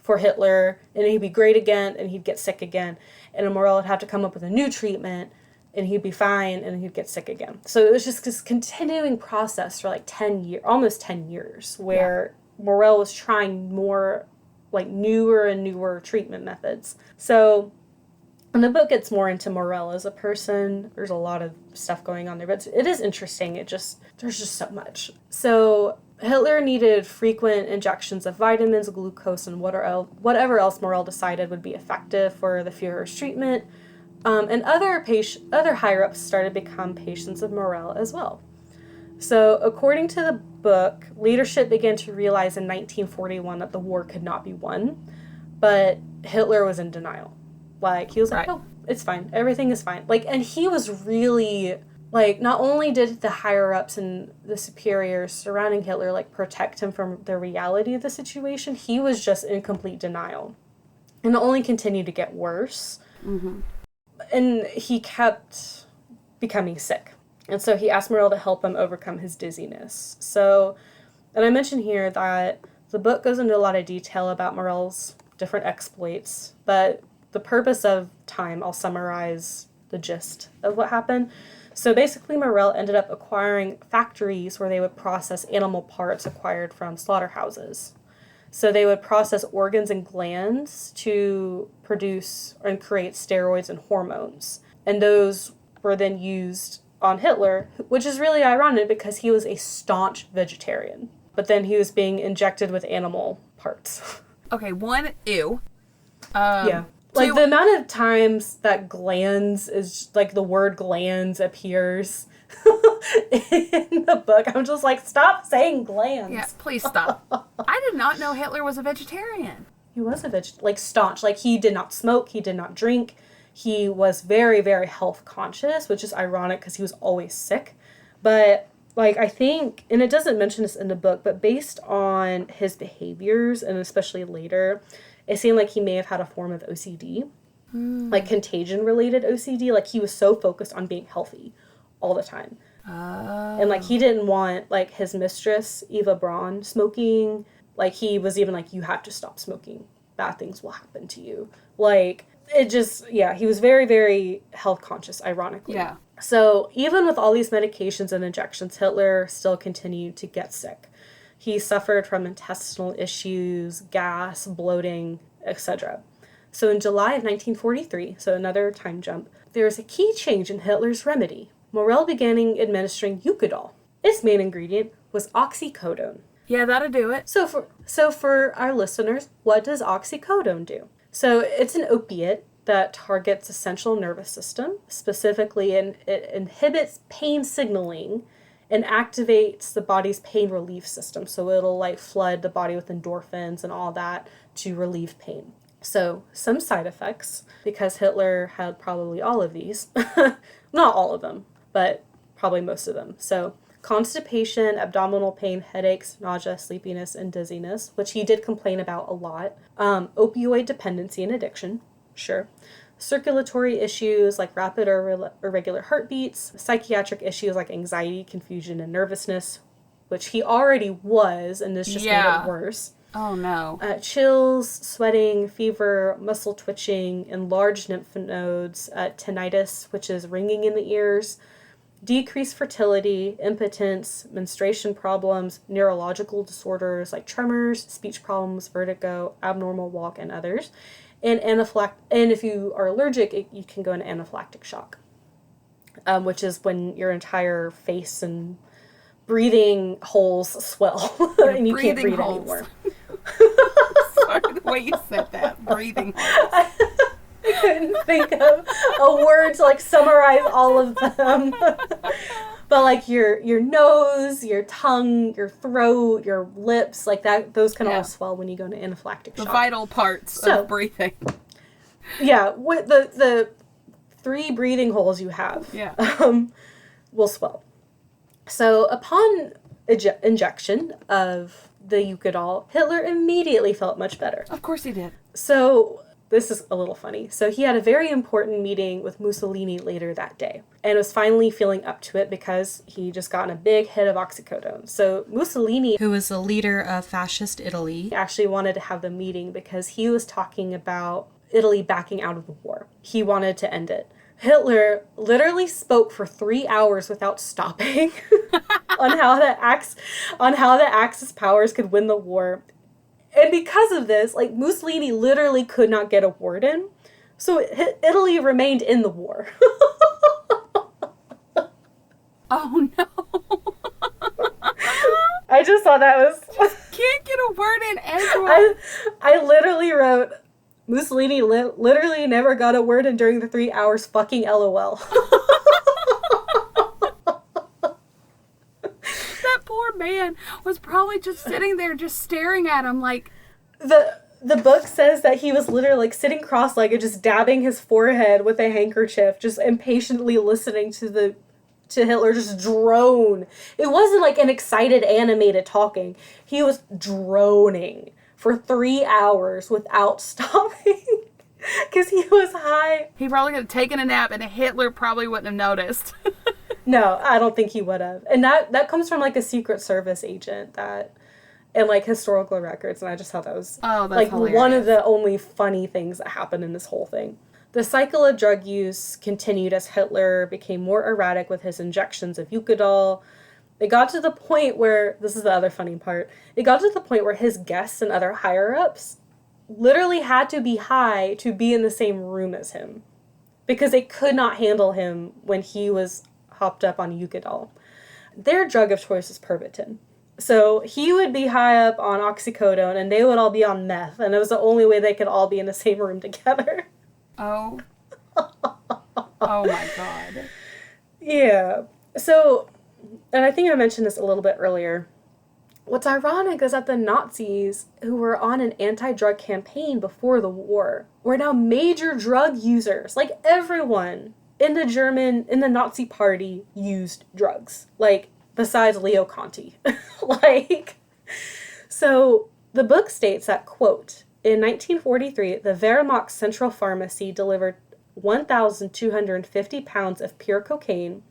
for Hitler, and he'd be great again, and he'd get sick again. And then Morell would have to come up with a new treatment, and he'd be fine, and he'd get sick again. So it was just this continuing process for 10 years, almost 10 years, where Morell was trying more newer and newer treatment methods. So when the book gets more into Morell as a person, there's a lot of stuff going on there, but it is interesting. There's just so much. So Hitler needed frequent injections of vitamins, glucose, and whatever else Morell decided would be effective for the Führer's treatment. And other higher-ups started to become patients of Morell as well. So according to the book, leadership began to realize in 1941 that the war could not be won, but Hitler was in denial. He was oh, it's fine. Everything is fine. And he was really, not only did the higher-ups and the superiors surrounding Hitler, protect him from the reality of the situation, he was just in complete denial. And it only continued to get worse. And he kept becoming sick. And so he asked Morell to help him overcome his dizziness. So, and I mentioned here that the book goes into a lot of detail about Morell's different exploits, but the purpose of time, I'll summarize the gist of what happened. So basically, Morell ended up acquiring factories where they would process animal parts acquired from slaughterhouses. So they would process organs and glands to produce and create steroids and hormones. And those were then used on Hitler, which is really ironic because he was a staunch vegetarian. But then he was being injected with animal parts. Okay, one, ew. Yeah. The amount of times that glands is, the word glands appears in the book, I'm just stop saying glands. Yeah, please stop. I did not know Hitler was a vegetarian. He was a staunch. He did not smoke, he did not drink. He was very, very health conscious, which is ironic because he was always sick. But, I think, and it doesn't mention this in the book, but based on his behaviors, and especially later, it seemed like he may have had a form of OCD. Contagion-related OCD. He was so focused on being healthy all the time. Oh. And, he didn't want, his mistress, Eva Braun, smoking. He was even you have to stop smoking. Bad things will happen to you. He was very, very health conscious, ironically. Yeah. So even with all these medications and injections, Hitler still continued to get sick. He suffered from intestinal issues, gas, bloating, etc. So in July of 1943, so another time jump, there was a key change in Hitler's remedy. Morell began administering Eucadol. Its main ingredient was oxycodone. Yeah, that'll do it. So for our listeners, what does oxycodone do? So it's an opiate that targets the central nervous system, specifically, and it inhibits pain signaling and activates the body's pain relief system. So it'll flood the body with endorphins and all that to relieve pain. So some side effects, because Hitler had probably all of these, not all of them, but probably most of them. So constipation, abdominal pain, headaches, nausea, sleepiness, and dizziness, which he did complain about a lot. Opioid dependency and addiction, sure. Circulatory issues like rapid or irregular heartbeats, psychiatric issues like anxiety, confusion, and nervousness, which he already was, and this just made it worse. Oh, no. Chills, sweating, fever, muscle twitching, enlarged lymph nodes, tinnitus, which is ringing in the ears, decreased fertility, impotence, menstruation problems, neurological disorders like tremors, speech problems, vertigo, abnormal walk, and others. And if you are allergic, you can go into anaphylactic shock, which is when your entire face and breathing holes swell and you can't breathe anymore. Sorry, the way you said that. Breathing holes. I couldn't think of a word to like summarize all of them. But like your nose, your tongue, your throat, your lips, like that, those can all swell when you go into anaphylactic shock. The vital parts of breathing. Yeah, with the 3 breathing holes you have will swell. So upon injection of the Eucadol, Hitler immediately felt much better. Of course he did. So this is a little funny. So he had a very important meeting with Mussolini later that day and was finally feeling up to it because he just gotten a big hit of oxycodone. So Mussolini, who was the leader of fascist Italy, actually wanted to have the meeting because he was talking about Italy backing out of the war. He wanted to end it. Hitler literally spoke for 3 hours without stopping on how the Axis powers could win the war. And because of this, like, Mussolini literally could not get a word in. So Italy remained in the war. Oh, no. I just thought that was... Can't get a word in edgewise. I literally wrote, Mussolini literally never got a word in during the 3 hours, fucking LOL. Poor man was probably just sitting there just staring at him like... The book says that he was literally like sitting cross-legged, just dabbing his forehead with a handkerchief, just impatiently listening to Hitler just drone. It wasn't like an excited animated talking. He was droning for 3 hours without stopping because he was high. He probably could have taken a nap and Hitler probably wouldn't have noticed. No, I don't think he would have. And that comes from, like, a Secret Service agent and, like, historical records. And I just thought that was, like, hilarious. One of the only funny things that happened in this whole thing. The cycle of drug use continued as Hitler became more erratic with his injections of Eucadol. It got to the point where, this is the other funny part, it got to the point where his guests and other higher-ups literally had to be high to be in the same room as him. Because they could not handle him when he was hopped up on Eucadol. Their drug of choice is Pervitin. So he would be high up on oxycodone and they would all be on meth. And it was the only way they could all be in the same room together. Oh. Oh my God. Yeah. So, and I think I mentioned this a little bit earlier. What's ironic is that the Nazis, who were on an anti-drug campaign before the war, were now major drug users. Like, everyone in the Nazi party used drugs. Like, besides Leo Conti. Like, so the book states that, quote, in 1943, the Wehrmacht Central Pharmacy delivered 1,250 pounds of pure cocaine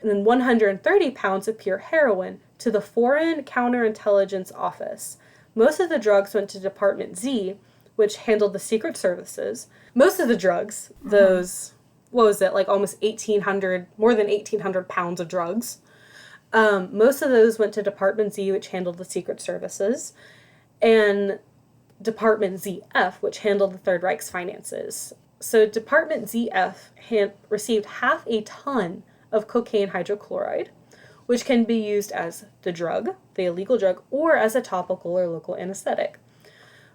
and then 130 pounds of pure heroin to the Foreign Counterintelligence Office. Most of the drugs went to Department Z, which handled the secret services. Most of the drugs, those, what was it, like almost 1,800, more than 1,800 pounds of drugs, most of those went to Department Z, which handled the secret services, and Department ZF, which handled the Third Reich's finances. So Department ZF received 1/2 ton of cocaine hydrochloride, which can be used as the drug, the illegal drug, or as a topical or local anesthetic.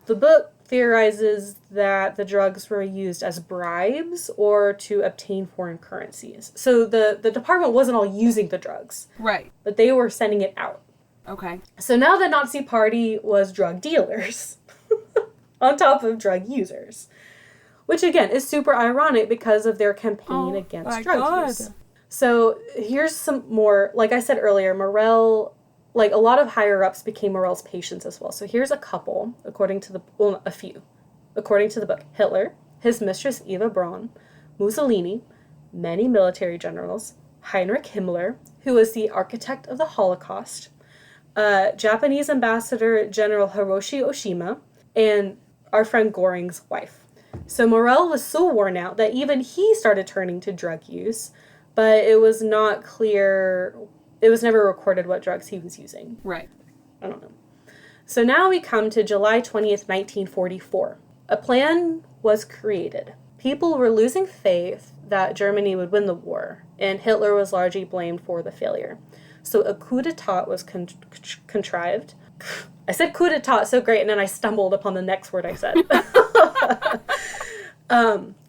The book theorizes that the drugs were used as bribes or to obtain foreign currencies. So the department wasn't all using the drugs. Right. But they were sending it out. Okay. So now the Nazi party was drug dealers on top of drug users. Which, again, is super ironic because of their campaign against drug use. So here's some more, like I said earlier, Morel, like a lot of higher-ups became Morel's patients as well. So here's a couple, a few. According to the book, Hitler, his mistress Eva Braun, Mussolini, many military generals, Heinrich Himmler, who was the architect of the Holocaust, Japanese Ambassador General Hiroshi Oshima, and our friend Goring's wife. So Morel was so worn out that even he started turning to drug use, but it was not clear, it was never recorded what drugs he was using. Right. I don't know. So now we come to July 20th, 1944. A plan was created. People were losing faith that Germany would win the war, and Hitler was largely blamed for the failure. So a coup d'etat was contrived. I said coup d'etat so great, and then I stumbled upon the next word I said.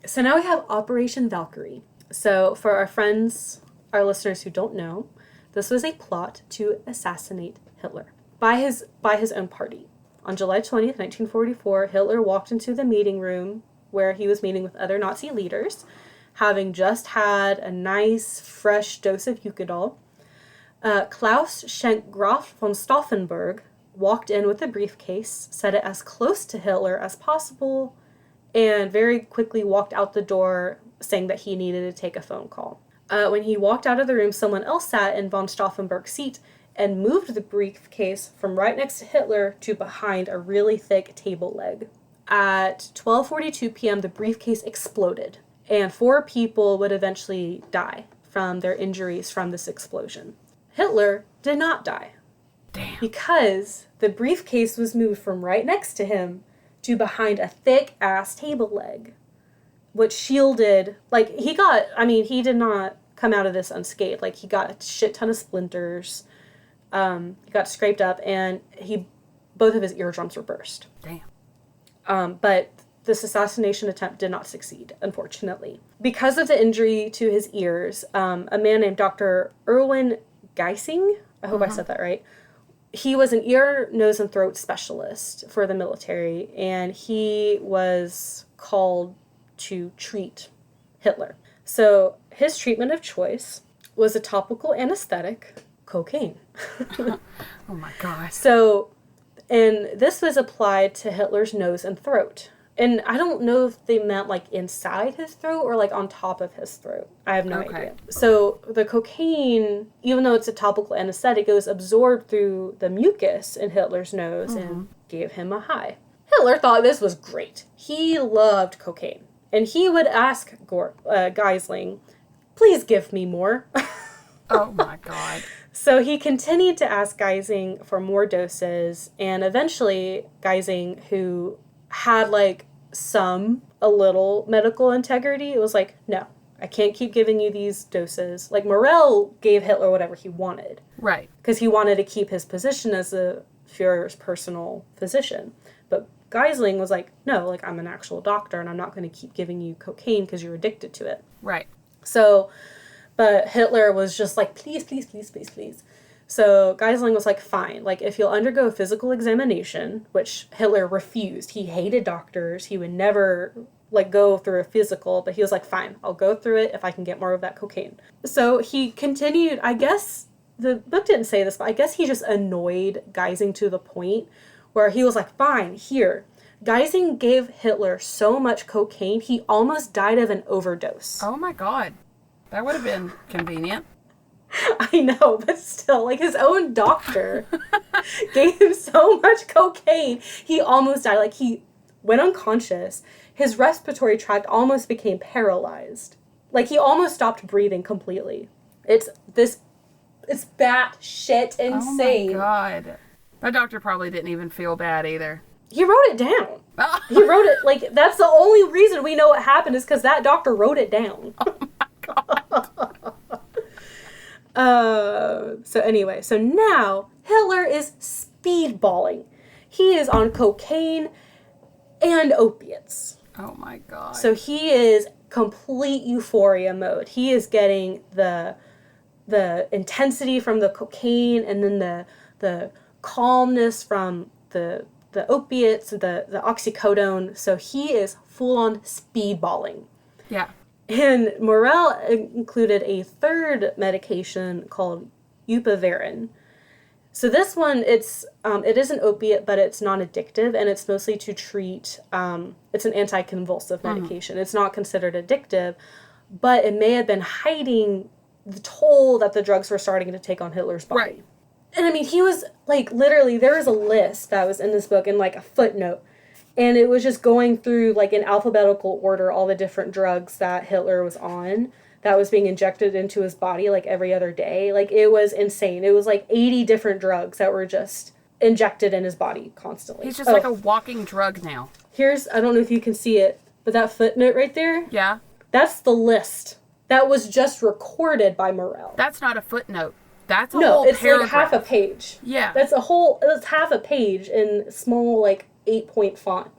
So now we have Operation Valkyrie. So for our friends, our listeners who don't know, this was a plot to assassinate Hitler by his own party. On July 20th, 1944, Hitler walked into the meeting room where he was meeting with other Nazi leaders, having just had a nice, fresh dose of Eucadol. Klaus Schenk Graf von Stauffenberg walked in with a briefcase, set it as close to Hitler as possible, and very quickly walked out the door saying that he needed to take a phone call. When he walked out of the room, someone else sat in von Stauffenberg's seat and moved the briefcase from right next to Hitler to behind a really thick table leg. At 12:42 p.m., the briefcase exploded, and 4 people would eventually die from their injuries from this explosion. Hitler did not die. Damn. Because the briefcase was moved from right next to him to behind a thick-ass table leg, which shielded, like, he did not come out of this unscathed. Like, he got a shit ton of splinters, he got scraped up, and both of his eardrums were burst. Damn. But this assassination attempt did not succeed, unfortunately. Because of the injury to his ears, a man named Dr. Erwin Geising, I hope I said that right, he was an ear, nose, and throat specialist for the military, and he was called to treat Hitler. So his treatment of choice was a topical anesthetic, cocaine. Oh my gosh. So, and this was applied to Hitler's nose and throat. And I don't know if they meant like inside his throat or like on top of his throat. I have no idea. So the cocaine, even though it's a topical anesthetic, it was absorbed through the mucus in Hitler's nose and gave him a high. Hitler thought this was great. He loved cocaine. And he would ask Geisling, please give me more. Oh my God. So he continued to ask Geising for more doses, and eventually Geising, who had like a little medical integrity, it was like, no, I can't keep giving you these doses. Like, Morel gave Hitler whatever he wanted. Right. Because he wanted to keep his position as the Führer's personal physician. But Geisling was like, no, like, I'm an actual doctor, and I'm not going to keep giving you cocaine because you're addicted to it. Right. So, but Hitler was just like, please, please, please, please, please. So Geisling was like, fine, like, if you'll undergo a physical examination, which Hitler refused. He hated doctors. He would never, like, go through a physical, but he was like, fine, I'll go through it if I can get more of that cocaine. So he continued, I guess, the book didn't say this, but I guess he just annoyed Geising to the point where he was like, fine, here. Geising gave Hitler so much cocaine, he almost died of an overdose. Oh my God. That would have been convenient. I know, but still, like, his own doctor gave him so much cocaine, he almost died. Like, he went unconscious. His respiratory tract almost became paralyzed. Like, he almost stopped breathing completely. It's bat shit insane. Oh my God. That doctor probably didn't even feel bad either. He wrote it down. He wrote it, like, that's the only reason we know what happened is because that doctor wrote it down. Oh my God. So anyway, so now Hitler is speedballing. He is on cocaine and opiates. Oh my God. So he is complete euphoria mode. He is getting the intensity from the cocaine and then the calmness from the opiates, the oxycodone. So he is full on speedballing. Yeah. And Morel included a third medication called eupavarin. So this one, it is an opiate, but it's non-addictive, and it's mostly to treat, it's an anticonvulsive medication. It's not considered addictive, but it may have been hiding the toll that the drugs were starting to take on Hitler's body. Right. And I mean, he was, like, literally, there was a list that was in this book and, like, a footnote. And it was just going through, like, in alphabetical order, all the different drugs that Hitler was on that was being injected into his body, like, every other day. Like, it was insane. It was, like, 80 different drugs that were just injected in his body constantly. He's just like a walking drug now. Here's, I don't know if you can see it, but that footnote right there? Yeah. That's the list that was just recorded by Morell. That's not a footnote. That's a whole paragraph. No, it's like half a page. Yeah. It's half a page in small, like, 8-point font.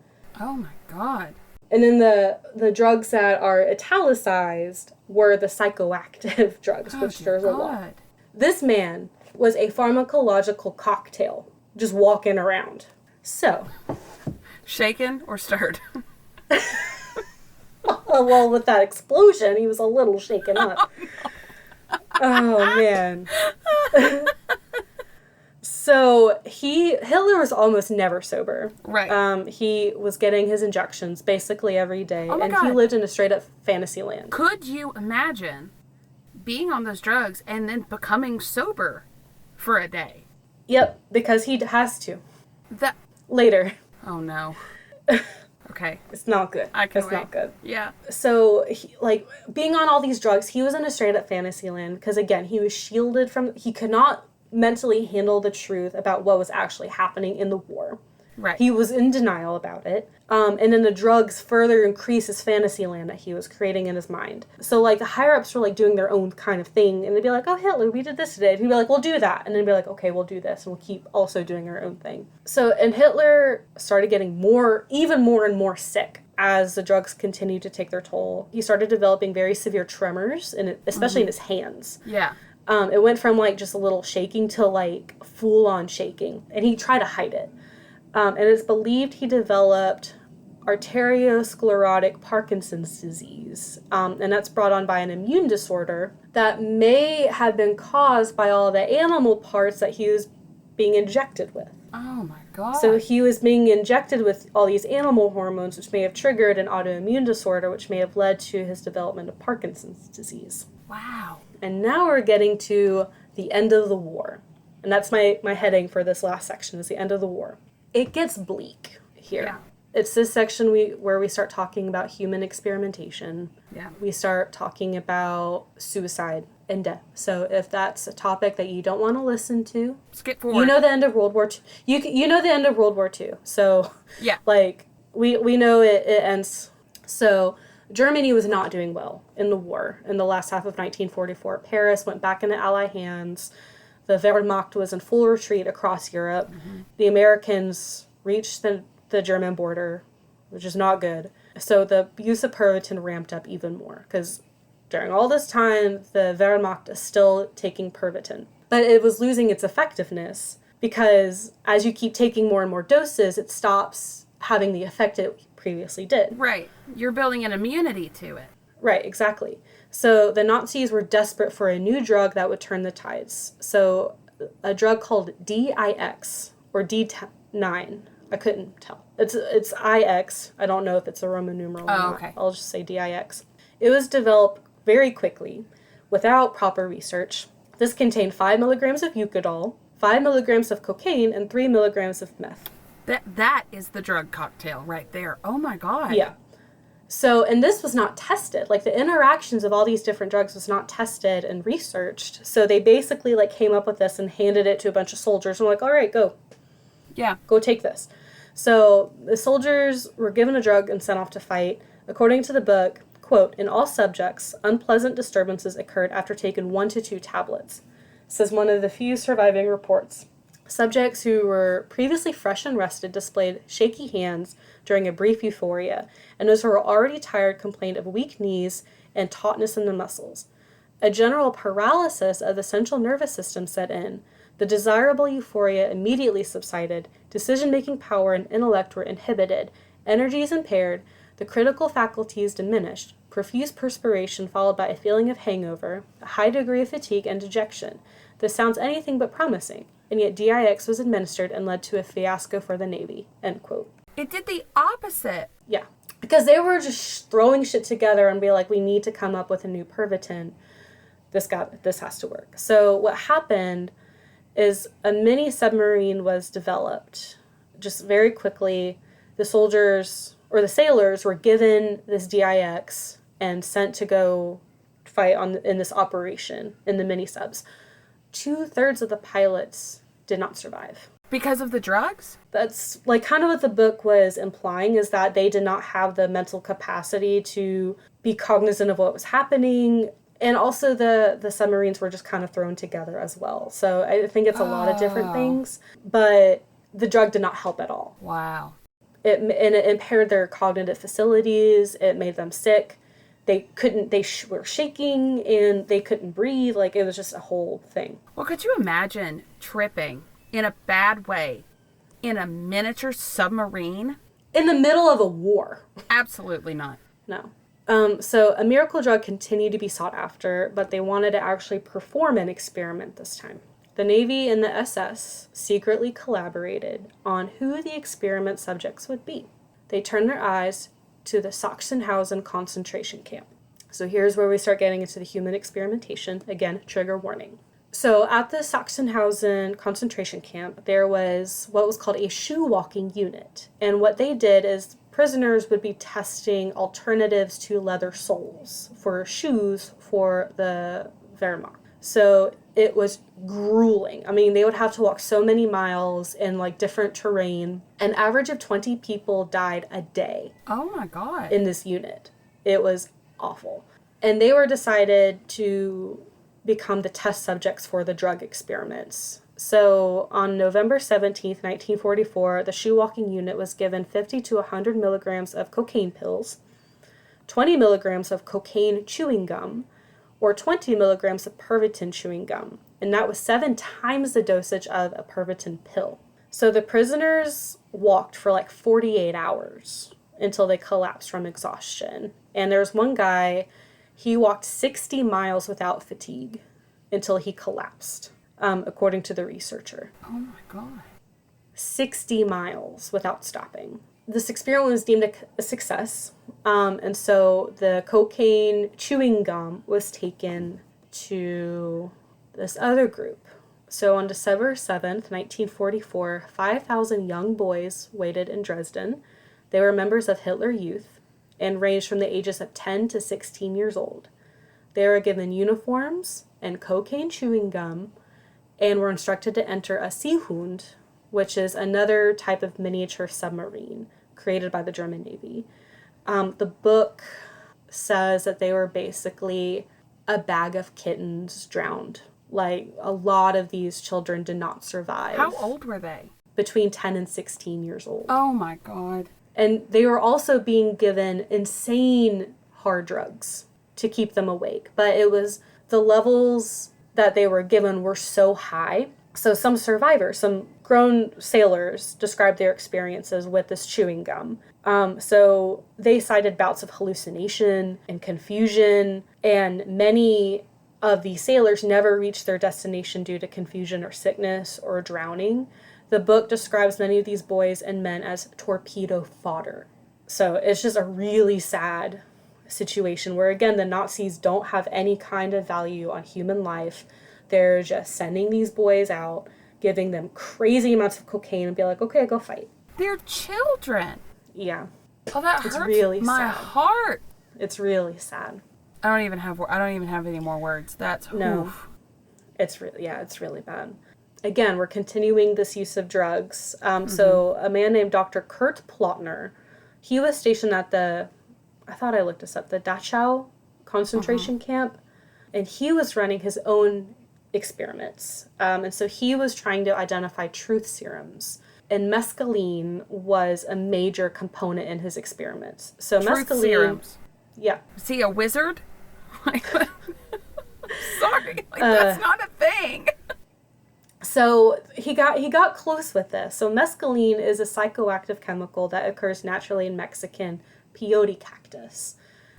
Oh my God. And then the drugs that are italicized were the psychoactive drugs, which there's a lot. This man was a pharmacological cocktail, just walking around. So. Shaken or stirred? Well, with that explosion, he was a little shaken up. Oh, man. So Hitler was almost never sober. Right. He was getting his injections basically every day. Oh my and God. He lived in a straight up fantasy land. Could you imagine being on those drugs and then becoming sober for a day? Yep, because he has to. That. Later. Oh no. Okay. It's not good. It's not good. Yeah. So, being on all these drugs, he was in a straight up fantasy land because, again, he was shielded from, he could not mentally handle the truth about what was actually happening in the war. Right. He was in denial about it. And then the drugs further increase his fantasy land that he was creating in his mind. So, like, the higher-ups were, like, doing their own kind of thing. And they'd be like, oh, Hitler, we did this today. And he'd be like, we'll do that. And then he'd be like, okay, we'll do this. And we'll keep also doing our own thing. So, and Hitler started getting even more and more sick as the drugs continued to take their toll. He started developing very severe tremors, especially in his hands. Yeah. It went from, like, just a little shaking to, like, full-on shaking. And he tried to hide it. And it's believed he developed arteriosclerotic Parkinson's disease. And that's brought on by an immune disorder that may have been caused by all the animal parts that he was being injected with. Oh my God. So he was being injected with all these animal hormones, which may have triggered an autoimmune disorder, which may have led to his development of Parkinson's disease. Wow. And now we're getting to the end of the war. And that's my heading for this last section, is the end of the war. It gets bleak here. Yeah. It's this section where we start talking about human experimentation. Yeah. We start talking about suicide and death. So if that's a topic that you don't want to listen to, skip forward. You know the end of World War II. You know the end of World War II. So yeah, like we know it ends. So Germany was not doing well in the war. In the last half of 1944, Paris went back into Allied hands. The Wehrmacht was in full retreat across Europe. Mm-hmm. The Americans reached the German border, which is not good. So the use of Pervitin ramped up even more, because during all this time, the Wehrmacht is still taking Pervitin. But it was losing its effectiveness, because as you keep taking more and more doses, it stops having the effect it previously did. Right. You're building an immunity to it. Right, exactly. So the Nazis were desperate for a new drug that would turn the tides. So a drug called DIX, or D9. I couldn't tell. It's IX. I don't know if it's a Roman numeral or not. Okay. I'll just say DIX. It was developed very quickly without proper research. This contained 5 milligrams of Eucadol, 5 milligrams of cocaine, and 3 milligrams of meth. That is the drug cocktail right there. Oh my God. Yeah. So, and this was not tested. Like, the interactions of all these different drugs was not tested and researched. So they basically, like, came up with this and handed it to a bunch of soldiers and were like, all right, go. Yeah. Go take this. So the soldiers were given a drug and sent off to fight. According to the book, quote, in all subjects, unpleasant disturbances occurred after taking 1 to 2 tablets. Says one of the few surviving reports. Subjects who were previously fresh and rested displayed shaky hands during a brief euphoria, and those who were already tired complained of weak knees and tautness in the muscles. A general paralysis of the central nervous system set in. The desirable euphoria immediately subsided, decision-making power and intellect were inhibited, energies impaired, the critical faculties diminished, profuse perspiration followed by a feeling of hangover, a high degree of fatigue and dejection. This sounds anything but promising, and yet DIX was administered and led to a fiasco for the Navy, end quote. It did the opposite. Yeah, because they were just throwing shit together and be like, we need to come up with a new Pervitin. This has to work. So what happened is a mini submarine was developed just very quickly. The soldiers or the sailors were given this DIX and sent to go fight in this operation in the mini subs. 2/3 of the pilots did not survive. Because of the drugs? That's like kind of what the book was implying, is that they did not have the mental capacity to be cognizant of what was happening. And also the submarines were just kind of thrown together as well. So I think it's a lot of different things. But the drug did not help at all. Wow. It impaired their cognitive facilities. It made them sick. They were shaking and they couldn't breathe. Like, it was just a whole thing. Well, could you imagine tripping in a bad way in a miniature submarine? In the middle of a war. Absolutely not. No. So a miracle drug continued to be sought after, but they wanted to actually perform an experiment this time. The Navy and the SS secretly collaborated on who the experiment subjects would be. They turned their eyes to the Sachsenhausen concentration camp. So here's where we start getting into the human experimentation. Again, trigger warning. So at the Sachsenhausen concentration camp, there was what was called a shoe walking unit. And what they did is prisoners would be testing alternatives to leather soles for shoes for the Wehrmacht. So it was grueling. I mean, they would have to walk so many miles in like different terrain. An average of 20 people died a day. Oh my God. In this unit. It was awful. And they were decided to become the test subjects for the drug experiments. So on November 17th, 1944, the shoe walking unit was given 50 to 100 milligrams of cocaine pills, 20 milligrams of cocaine chewing gum, or 20 milligrams of Pervitin chewing gum. And that was 7 times the dosage of a Pervitin pill. So the prisoners walked for like 48 hours until they collapsed from exhaustion. And there's one guy, he walked 60 miles without fatigue until he collapsed, according to the researcher. Oh my God. 60 miles without stopping. This experiment was deemed a success, and so the cocaine chewing gum was taken to this other group. So on December 7th, 1944, 5,000 young boys waited in Dresden. They were members of Hitler Youth and ranged from the ages of 10 to 16 years old. They were given uniforms and cocaine chewing gum and were instructed to enter a Seehund, which is another type of miniature submarine created by the German Navy. The book says that they were basically a bag of kittens drowned. Like, a lot of these children did not survive. How old were they? Between 10 and 16 years old. Oh my God. And they were also being given insane hard drugs to keep them awake. But it was the levels that they were given were so high. So some survivors, some grown sailors described their experiences with this chewing gum. So they cited bouts of hallucination and confusion, and many of the sailors never reached their destination due to confusion or sickness or drowning. The book describes many of these boys and men as torpedo fodder. So it's just a really sad situation where, again, the Nazis don't have any kind of value on human life. They're just sending these boys out, giving them crazy amounts of cocaine and be like, okay, go fight. They're children. Yeah. Oh, that It's hurts really my sad. heart. It's really sad. I don't even have any more words. That's No. oof. It's really bad. Again, we're continuing this use of drugs. So a man named Dr. Kurt Plotner, he was stationed at the Dachau concentration camp, and he was running his own experiments. And so he was trying to identify truth serums. And mescaline was a major component in his experiments. So Truth mescaline... serums. Yeah. Is he a wizard? Sorry, that's not a thing. So he got close with this. So mescaline is a psychoactive chemical that occurs naturally in Mexican peyote cactus.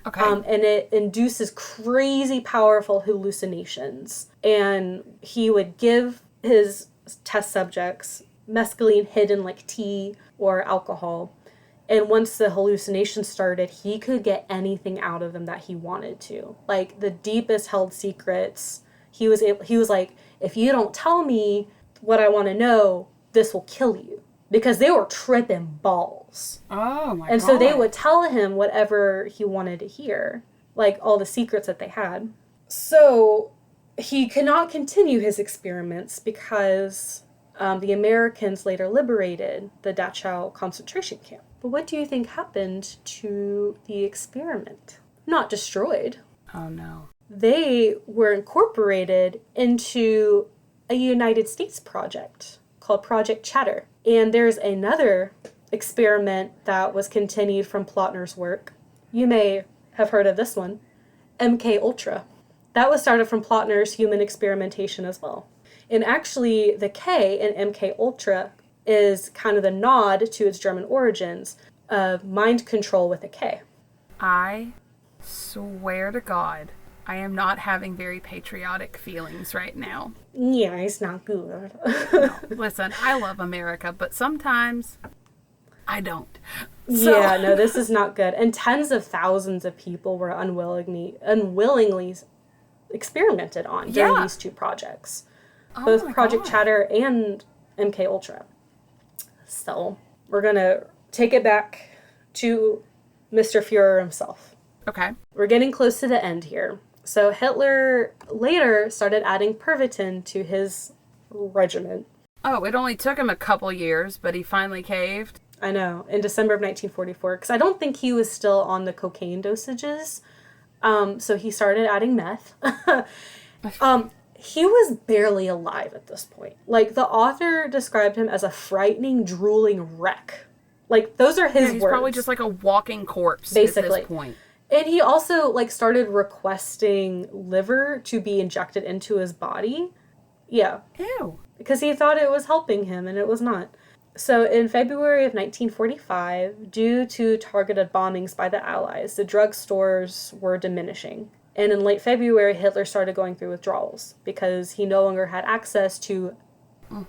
Okay. And it induces crazy powerful hallucinations. And he would give his test subjects mescaline hidden like tea or alcohol. And once the hallucination started, he could get anything out of them that he wanted to. Like the deepest held secrets. He was like, if you don't tell me what I want to know, this will kill you. Because they were tripping balls. Oh, my God. And so they would tell him whatever he wanted to hear, like all the secrets that they had. So he could not continue his experiments because the Americans later liberated the Dachau concentration camp. But what do you think happened to the experiment? Not destroyed. Oh, no. They were incorporated into a United States project called Project Chatter. And there's another experiment that was continued from Plotner's work. You may have heard of this one, MK Ultra. That was started from Plotner's human experimentation as well. And actually, the K in MK Ultra is kind of the nod to its German origins of mind control with a K. I swear to God, I am not having very patriotic feelings right now. Yeah, it's not good. No, listen, I love America, but sometimes I don't. So. Yeah, no, this is not good. And tens of thousands of people were unwillingly experimented on during these two projects. Oh, both Project God. Chatter and MK Ultra. So, we're going to take it back to Mr. Führer himself. Okay. We're getting close to the end here. So Hitler later started adding Pervitin to his regimen. Oh, it only took him a couple years, but he finally caved. I know, in December of 1944, because I don't think he was still on the cocaine dosages. So he started adding meth. He was barely alive at this point. Like, the author described him as a frightening, drooling wreck. Like, those are his He's words. probably just like a walking corpse Basically. at this point. And he also, like, started requesting liver to be injected into his body. Yeah. Ew. Because he thought it was helping him, and it was not. So in February of 1945, due to targeted bombings by the Allies, the drug stores were diminishing. And in late February, Hitler started going through withdrawals because he no longer had access to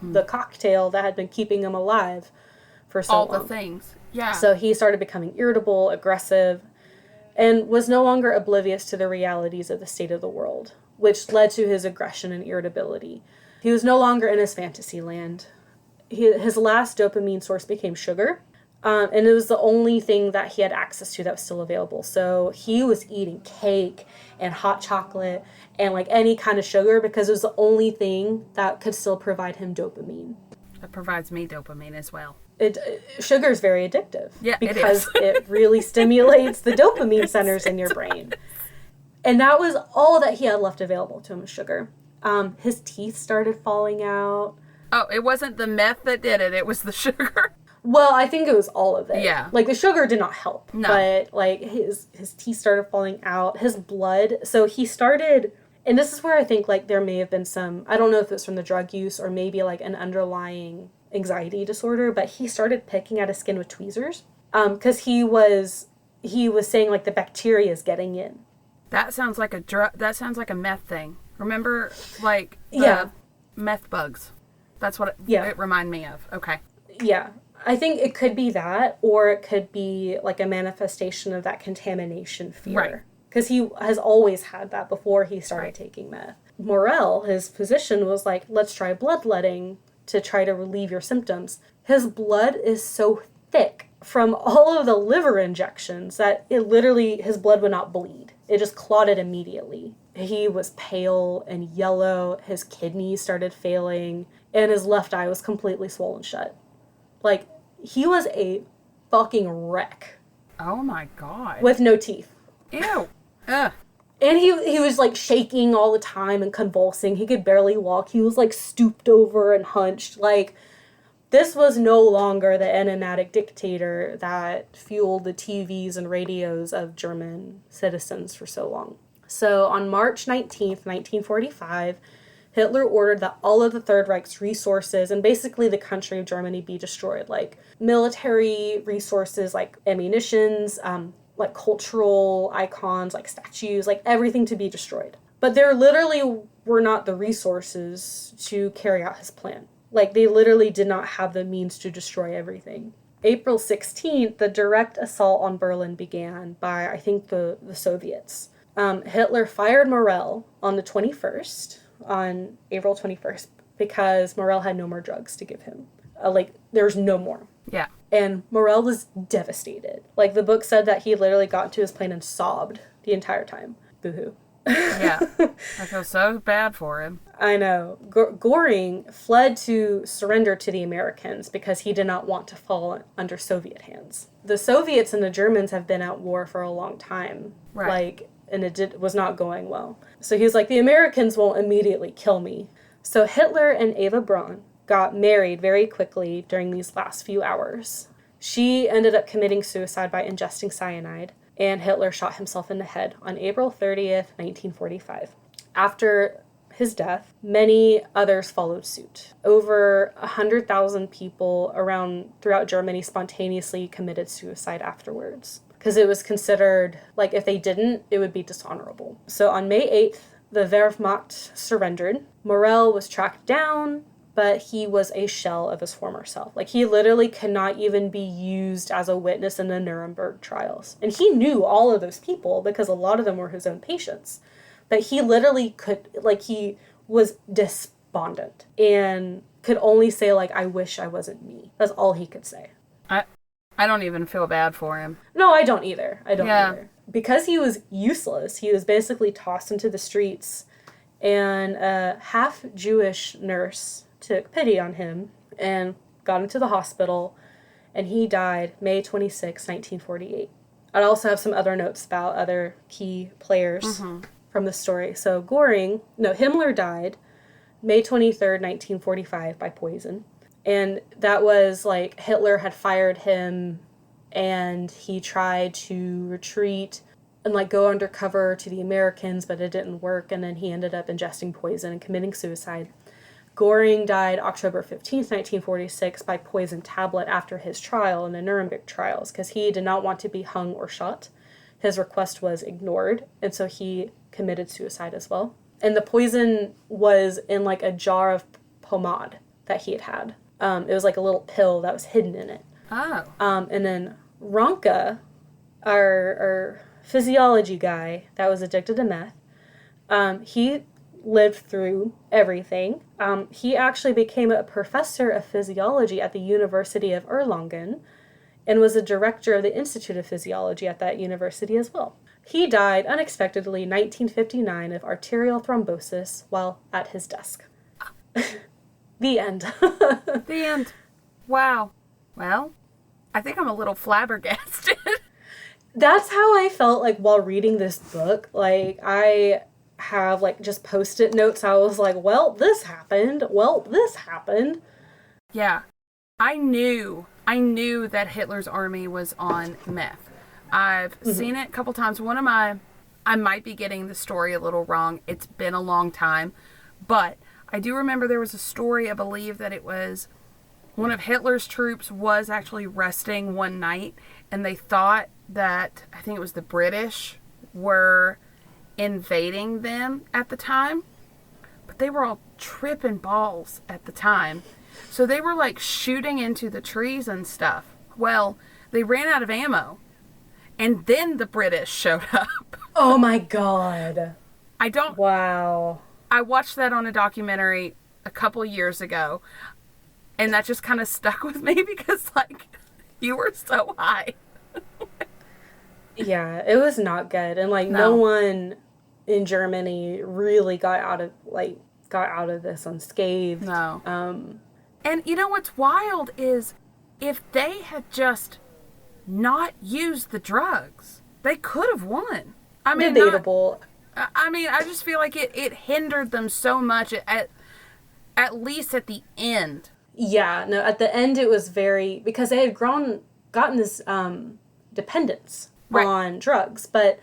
the cocktail that had been keeping him alive for so long. All the things. Yeah. So he started becoming irritable, aggressive, and was no longer oblivious to the realities of the state of the world, which led to his aggression and irritability. He was no longer in his fantasy land. His last dopamine source became sugar, and it was the only thing that he had access to that was still available. So he was eating cake and hot chocolate and like any kind of sugar because it was the only thing that could still provide him dopamine. That provides me dopamine as well. Sugar is very addictive. Yeah, because it really stimulates the dopamine centers in your brain. And that was all that he had left available to him was sugar. His teeth started falling out. Oh, it wasn't the meth that did it. It was the sugar. Well, I think it was all of it. Yeah. Like, the sugar did not help. No. But, like, his teeth started falling out. His blood. So he started... And this is where I think, like, there may have been some... I don't know if it's from the drug use or maybe, like, an underlying anxiety disorder, but he started picking at his skin with tweezers. Because he was saying, like, the bacteria is getting in. That sounds like that sounds like a meth thing. Remember, like, the meth bugs? That's what it reminded me of. Okay. Yeah. I think it could be that, or it could be, like, a manifestation of that contamination fear. Right. Because he has always had that before he started taking meth. Morel, his physician, was like, let's try bloodletting to try to relieve your symptoms. His blood is so thick from all of the liver injections that his blood would not bleed. It just clotted immediately. He was pale and yellow, his kidneys started failing, and his left eye was completely swollen shut. Like, he was a fucking wreck. Oh my God. With no teeth. Ew. Ugh. And he was, like, shaking all the time and convulsing. He could barely walk. He was, like, stooped over and hunched. Like, this was no longer the enigmatic dictator that fueled the TVs and radios of German citizens for so long. So, on March 19th, 1945, Hitler ordered that all of the Third Reich's resources and basically the country of Germany be destroyed. Like, military resources, like ammunitions, like cultural icons, like statues, like everything to be destroyed. But there literally were not the resources to carry out his plan. Like, they literally did not have the means to destroy everything. April 16th, the direct assault on Berlin began by, I think, the Soviets. Hitler fired Morel on the 21st, on April 21st, because Morel had no more drugs to give him. There's no more. Yeah. And Morel was devastated. Like, the book said that he literally got into his plane and sobbed the entire time. Boo-hoo. Yeah. I feel so bad for him. I know. Goring fled to surrender to the Americans because he did not want to fall under Soviet hands. The Soviets and the Germans have been at war for a long time. Right. And it was not going well. So he was like, the Americans won't immediately kill me. So Hitler and Eva Braun got married very quickly during these last few hours. She ended up committing suicide by ingesting cyanide, and Hitler shot himself in the head on April 30th, 1945. After his death, many others followed suit. Over 100,000 people throughout Germany spontaneously committed suicide afterwards, because it was considered, like, if they didn't, it would be dishonorable. So on May 8th, the Wehrmacht surrendered. Morel was tracked down, but he was a shell of his former self. Like, he literally could not even be used as a witness in the Nuremberg trials. And he knew all of those people because a lot of them were his own patients. But he literally he was despondent and could only say, like, I wish I wasn't me. That's all he could say. I don't even feel bad for him. No, I don't either. Either. Because he was useless, he was basically tossed into the streets, and a half-Jewish nurse took pity on him and got him to the hospital, and he died May 26, 1948. I'd also have some other notes about other key players from the story. So Himmler died May 23rd, 1945 by poison. And that was like Hitler had fired him, and he tried to retreat and like go undercover to the Americans, but it didn't work, and then he ended up ingesting poison and committing suicide. Goring died October 15th, 1946 by poison tablet after his trial in the Nuremberg trials, because he did not want to be hung or shot. His request was ignored, and so he committed suicide as well. And the poison was in like a jar of pomade that he had. It was like a little pill that was hidden in it. Oh. And then Ronka, our physiology guy that was addicted to meth, he lived through everything. He actually became a professor of physiology at the University of Erlangen and was a director of the Institute of Physiology at that university as well. He died unexpectedly in 1959 of arterial thrombosis while at his desk. The end. The end. Wow. Well, I think I'm a little flabbergasted. That's how I felt like while reading this book. Like, I have like just post-it notes. I was like, well, this happened. Well, this happened. Yeah. I knew that Hitler's army was on meth. I've seen it a couple times. I might be getting the story a little wrong. It's been a long time. But I do remember there was a story, I believe that it was one of Hitler's troops was actually resting one night, and they thought that, I think it was the British, were invading them at the time. But they were all tripping balls at the time. So they were like shooting into the trees and stuff. Well, they ran out of ammo. And then the British showed up. Oh my God. Wow. I watched that on a documentary a couple years ago, and that just kind of stuck with me because, like, you were so high. Yeah, it was not good. And, like, no one in Germany really got out of this unscathed. No. And you know what's wild is if they had just not used the drugs, they could have won. I mean, debatable. I just feel like it hindered them so much at least at the end. Yeah, no, at the end it was because they had gotten this dependence on drugs, but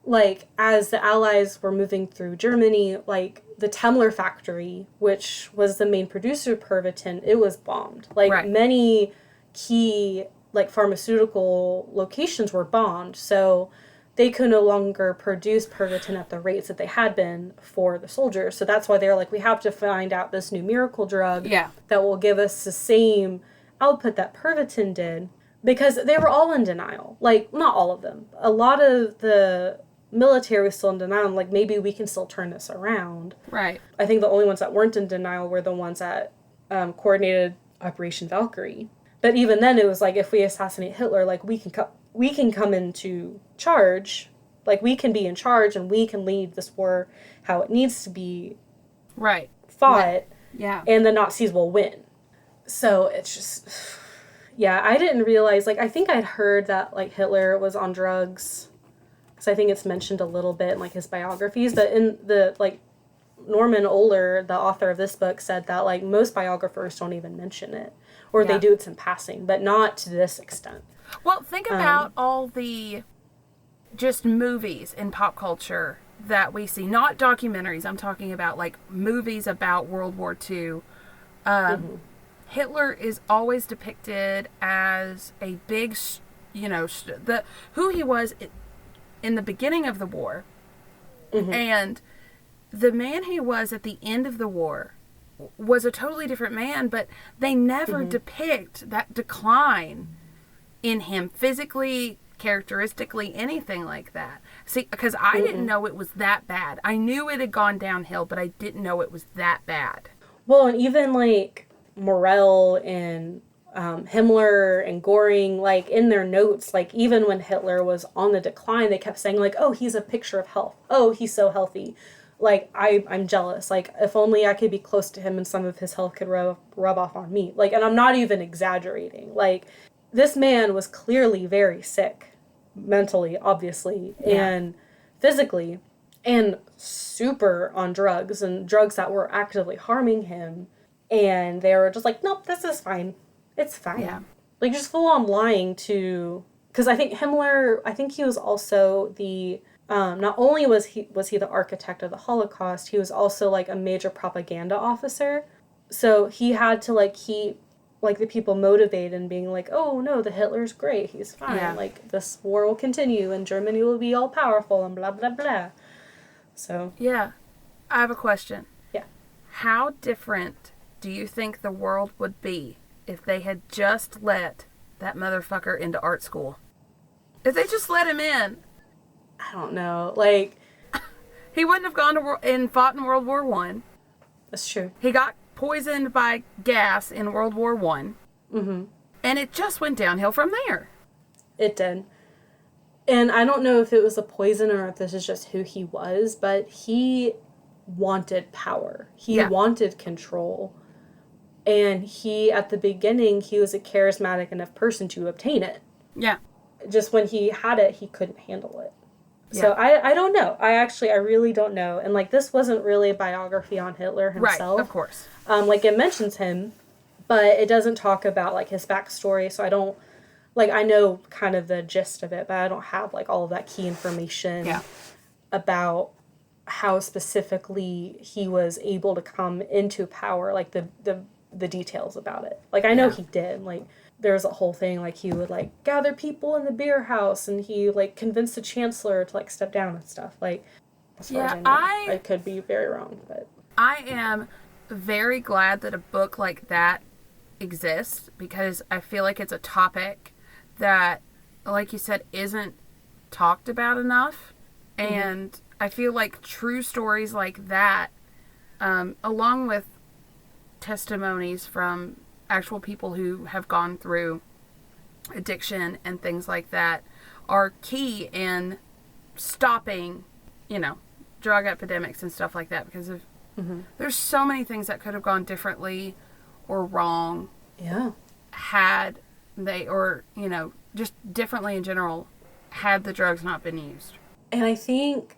like as the Allies were moving through Germany, like the Temmler factory, which was the main producer of Pervitin, it was bombed. Like many key like pharmaceutical locations were bombed, so they could no longer produce Pervitin at the rates that they had been for the soldiers. So that's why they were like, we have to find out this new miracle drug that will give us the same output that Pervitin did. Because they were all in denial. Like, not all of them. A lot of the military was still in denial. Like, maybe we can still turn this around. Right. I think the only ones that weren't in denial were the ones that coordinated Operation Valkyrie. But even then, it was like, if we assassinate Hitler, like, we can come into charge. Like, we can be in charge, and we can lead this war how it needs to be fought. Yeah. And the Nazis will win. So it's just, yeah, I didn't realize, like, I think I'd heard that, like, Hitler was on drugs, because I think it's mentioned a little bit in, like, his biographies, but in the, like, Norman Ohler, the author of this book, said that, like, most biographers don't even mention it, or they do it in passing, but not to this extent. Well, think about all the just movies in pop culture that we see, not documentaries. I'm talking about, like, movies about World War II. Hitler is always depicted as a big, who he was in the beginning of the war, and the man he was at the end of the war was a totally different man, but they never depict that decline in him physically, characteristically, anything like that. See, because I didn't know it was that bad. I knew it had gone downhill, but I didn't know it was that bad. Well, and even, like, Morell and Himmler and Göring, like, in their notes, like, even when Hitler was on the decline, they kept saying, like, oh, he's a picture of health. Oh, he's so healthy. Like, I'm jealous. Like, if only I could be close to him and some of his health could rub off on me. Like, and I'm not even exaggerating. Like, this man was clearly very sick. Mentally, obviously, and physically, and super on drugs, and drugs that were actively harming him. And they were just like, nope, this is fine. It's fine. Yeah. Like, just full on lying to... Because I think Himmler, I think he was also the... not only was he the architect of the Holocaust, he was also, like, a major propaganda officer. So he had to, like, keep, like, the people motivated and being like, oh, no, the Hitler's great. He's fine. Yeah. Like, this war will continue and Germany will be all powerful and blah, blah, blah. So... Yeah. I have a question. Yeah. How different do you think the world would be if they had just let that motherfucker into art school? If they just let him in. I don't know. Like... He wouldn't have gone to and fought in World War I. That's true. He got poisoned by gas in World War I. And it just went downhill from there. It did. And I don't know if it was the poison or if this is just who he was, but he wanted power. He wanted control. And he, at the beginning, he was a charismatic enough person to obtain it. Yeah. Just when he had it, he couldn't handle it. Yeah. So I don't know. I really don't know. And, like, this wasn't really a biography on Hitler himself. Right, of course. Like, it mentions him, but it doesn't talk about, like, his backstory. So I don't, like, I know kind of the gist of it, but I don't have, like, all of that key information about how specifically he was able to come into power, like, the details about it. Like, I know he did, like... There was a whole thing, like, he would, like, gather people in the beer house, and he, like, convinced the chancellor to, like, step down and stuff. Like, as far as I know, I could be very wrong, but... I am very glad that a book like that exists, because I feel like it's a topic that, like you said, isn't talked about enough. And I feel like true stories like that, along with testimonies from actual people who have gone through addiction and things like that, are key in stopping, drug epidemics and stuff like that, because of there's so many things that could have gone differently or wrong had they, or just differently in general, had the drugs not been used. And I think,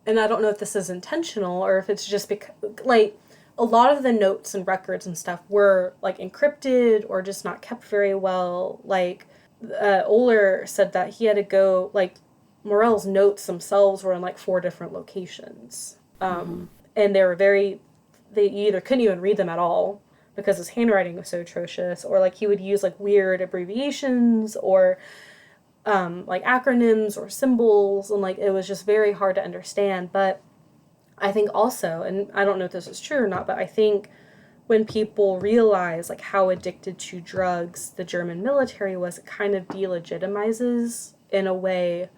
and I don't know if this is intentional or if it's just because, like, a lot of the notes and records and stuff were, like, encrypted or just not kept very well. Like, Ohler said that he had to go, like, Morell's notes themselves were in, like, 4 different locations. And they were they either couldn't even read them at all because his handwriting was so atrocious, or, like, he would use, like, weird abbreviations or, like, acronyms or symbols, and, like, it was just very hard to understand. But I think also, and I don't know if this is true or not, but I think when people realize, like, how addicted to drugs the German military was, it kind of delegitimizes, in a way,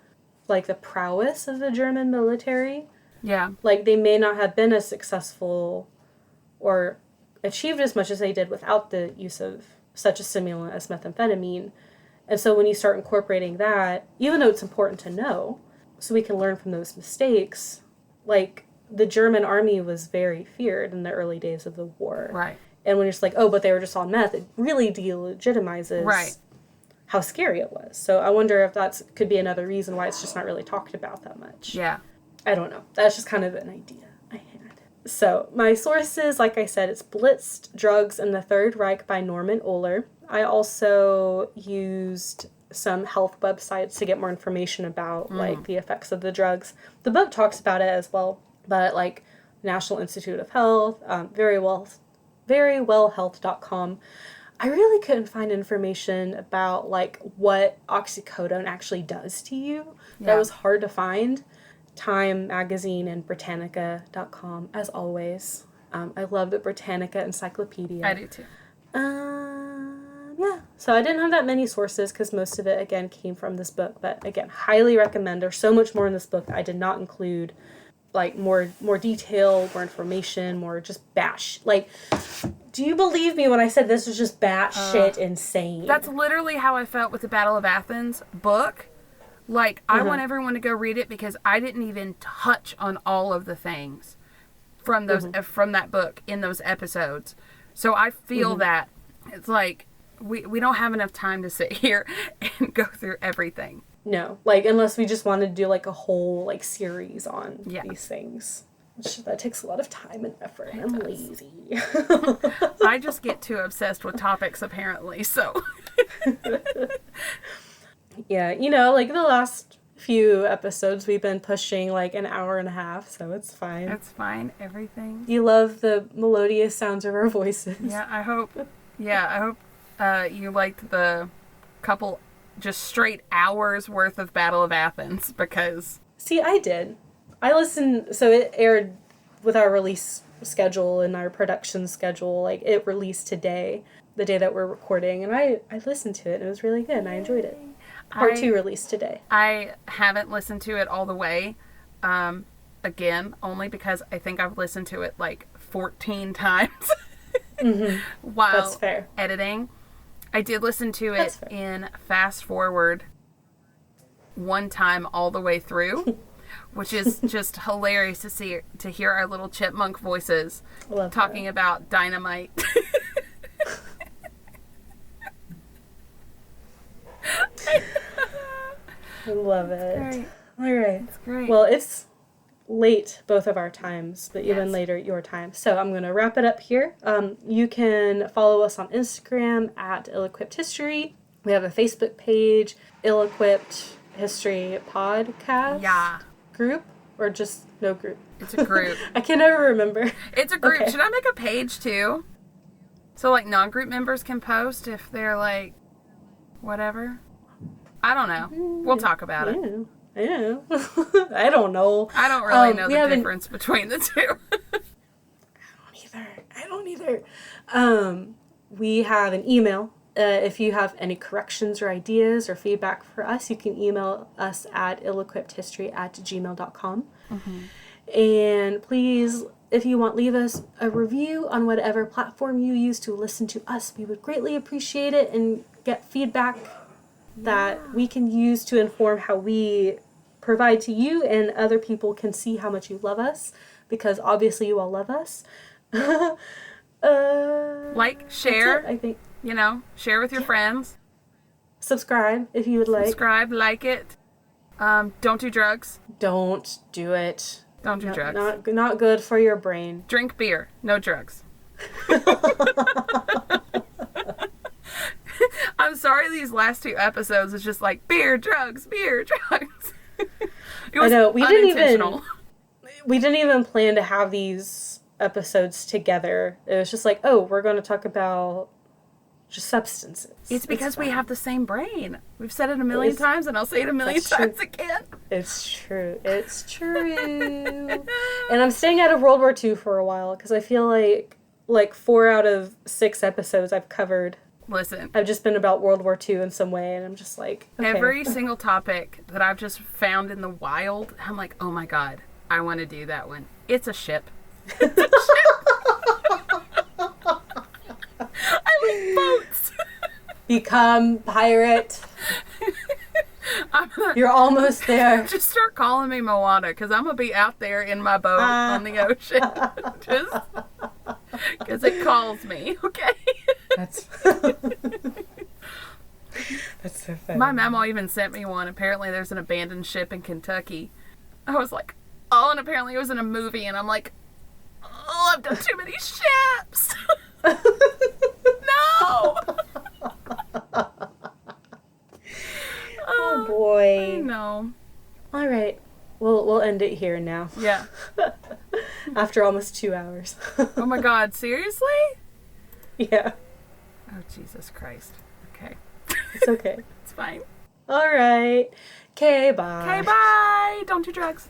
like, the prowess of the German military. Yeah. Like, they may not have been as successful or achieved as much as they did without the use of such a stimulant as methamphetamine. And so when you start incorporating that, even though it's important to know, so we can learn from those mistakes, like, the German army was very feared in the early days of the war. Right. And when you're just like, oh, but they were just on meth, it really delegitimizes how scary it was. So I wonder if that could be another reason why it's just not really talked about that much. Yeah. I don't know. That's just kind of an idea I had. So my sources, like I said, it's Blitzed, Drugs and the Third Reich by Norman Ohler. I also used some health websites to get more information about, like, the effects of the drugs. The book talks about it as well, but, like, National Institute of Health, verywellhealth.com. I really couldn't find information about, like, what oxycodone actually does to you. Yeah. That was hard to find. Time Magazine and Britannica.com, as always. I love the Britannica Encyclopedia. I do too. Yeah. So I didn't have that many sources because most of it, again, came from this book. But, again, highly recommend. There's so much more in this book that I did not include. Like, more detail, more information, more just bash. Like, do you believe me when I said this was just batshit insane? That's literally how I felt with the Battle of Athens book. Like, I want everyone to go read it because I didn't even touch on all of the things from those from that book in those episodes. So I feel that it's like we don't have enough time to sit here and go through everything. No, like, unless we just wanted to do, like, a whole, like, series on these things. Which, that takes a lot of time and effort, and I'm lazy. I just get too obsessed with topics, apparently, so. Yeah, you know, like, the last few episodes we've been pushing, like, an hour and a half, so it's fine. It's fine, everything. You love the melodious sounds of our voices. Yeah, I hope you liked the couple just straight hours worth of Battle of Athens, because... See, I did. I listened, so it aired with our release schedule and our production schedule, like, it released today, the day that we're recording, and I listened to it, and it was really good, and I enjoyed it. Part 2 released today. I haven't listened to it all the way, again, only because I think I've listened to it, like, 14 times while That's fair. editing. I did listen to it in fast forward one time all the way through, which is just hilarious to hear our little chipmunk voices talking about dynamite. I love it. Great. All right. That's great. Well, it's late both of our times, but even later your time. So I'm going to wrap it up here. You can follow us on Instagram at illequippedhistory. We have a Facebook page, Ill-Equipped History Podcast group, or just no group? It's a group. I can never remember. It's a group. Okay. Should I make a page too? So, like, non-group members can post if they're, like, whatever? I don't know. We'll talk about it. Yeah. I don't know. I don't really know the difference between the two. I don't either. We have an email. If you have any corrections or ideas or feedback for us, you can email us at illequippedhistory@gmail.com. And please, if you want, leave us a review on whatever platform you use to listen to us. We would greatly appreciate it and get feedback that we can use to inform how we provide to you, and other people can see how much you love us, because obviously you all love us. Like, share, I think. You know, share with your friends. Subscribe if you would like. Subscribe, like it. Don't do drugs. Don't do it. Don't do drugs. Not good for your brain. Drink beer. No drugs. I'm sorry these last 2 episodes is just like beer, drugs. It was I know, we didn't even plan to have these episodes together. It was just like, oh, we're going to talk about just substances. It's because we have the same brain. We've said it a million times, and I'll say it a million times again. It's true. It's true. And I'm staying out of World War II for a while, because I feel like 4 out of 6 episodes I've covered Listen. I've just been about World War II in some way, and I'm just like, okay. Every single topic that I've just found in the wild, I'm like, oh my God, I want to do that one. It's a ship. It's a ship. I like boats. Become pirate. You're almost there. Just start calling me Moana, because I'm going to be out there in my boat on the ocean. Just because it calls me, okay? That's so funny. My mama even sent me one. Apparently there's an abandoned ship in Kentucky. I was like, oh, and apparently it was in a movie, and I'm like, oh, I've done too many ships. No. Oh boy. I know. All right. We'll end it here now. Yeah. After almost 2 hours. Oh my God, seriously? Yeah. Oh, Jesus Christ. Okay. It's okay. It's fine. All right. Okay, bye. Okay, bye. Don't do drugs.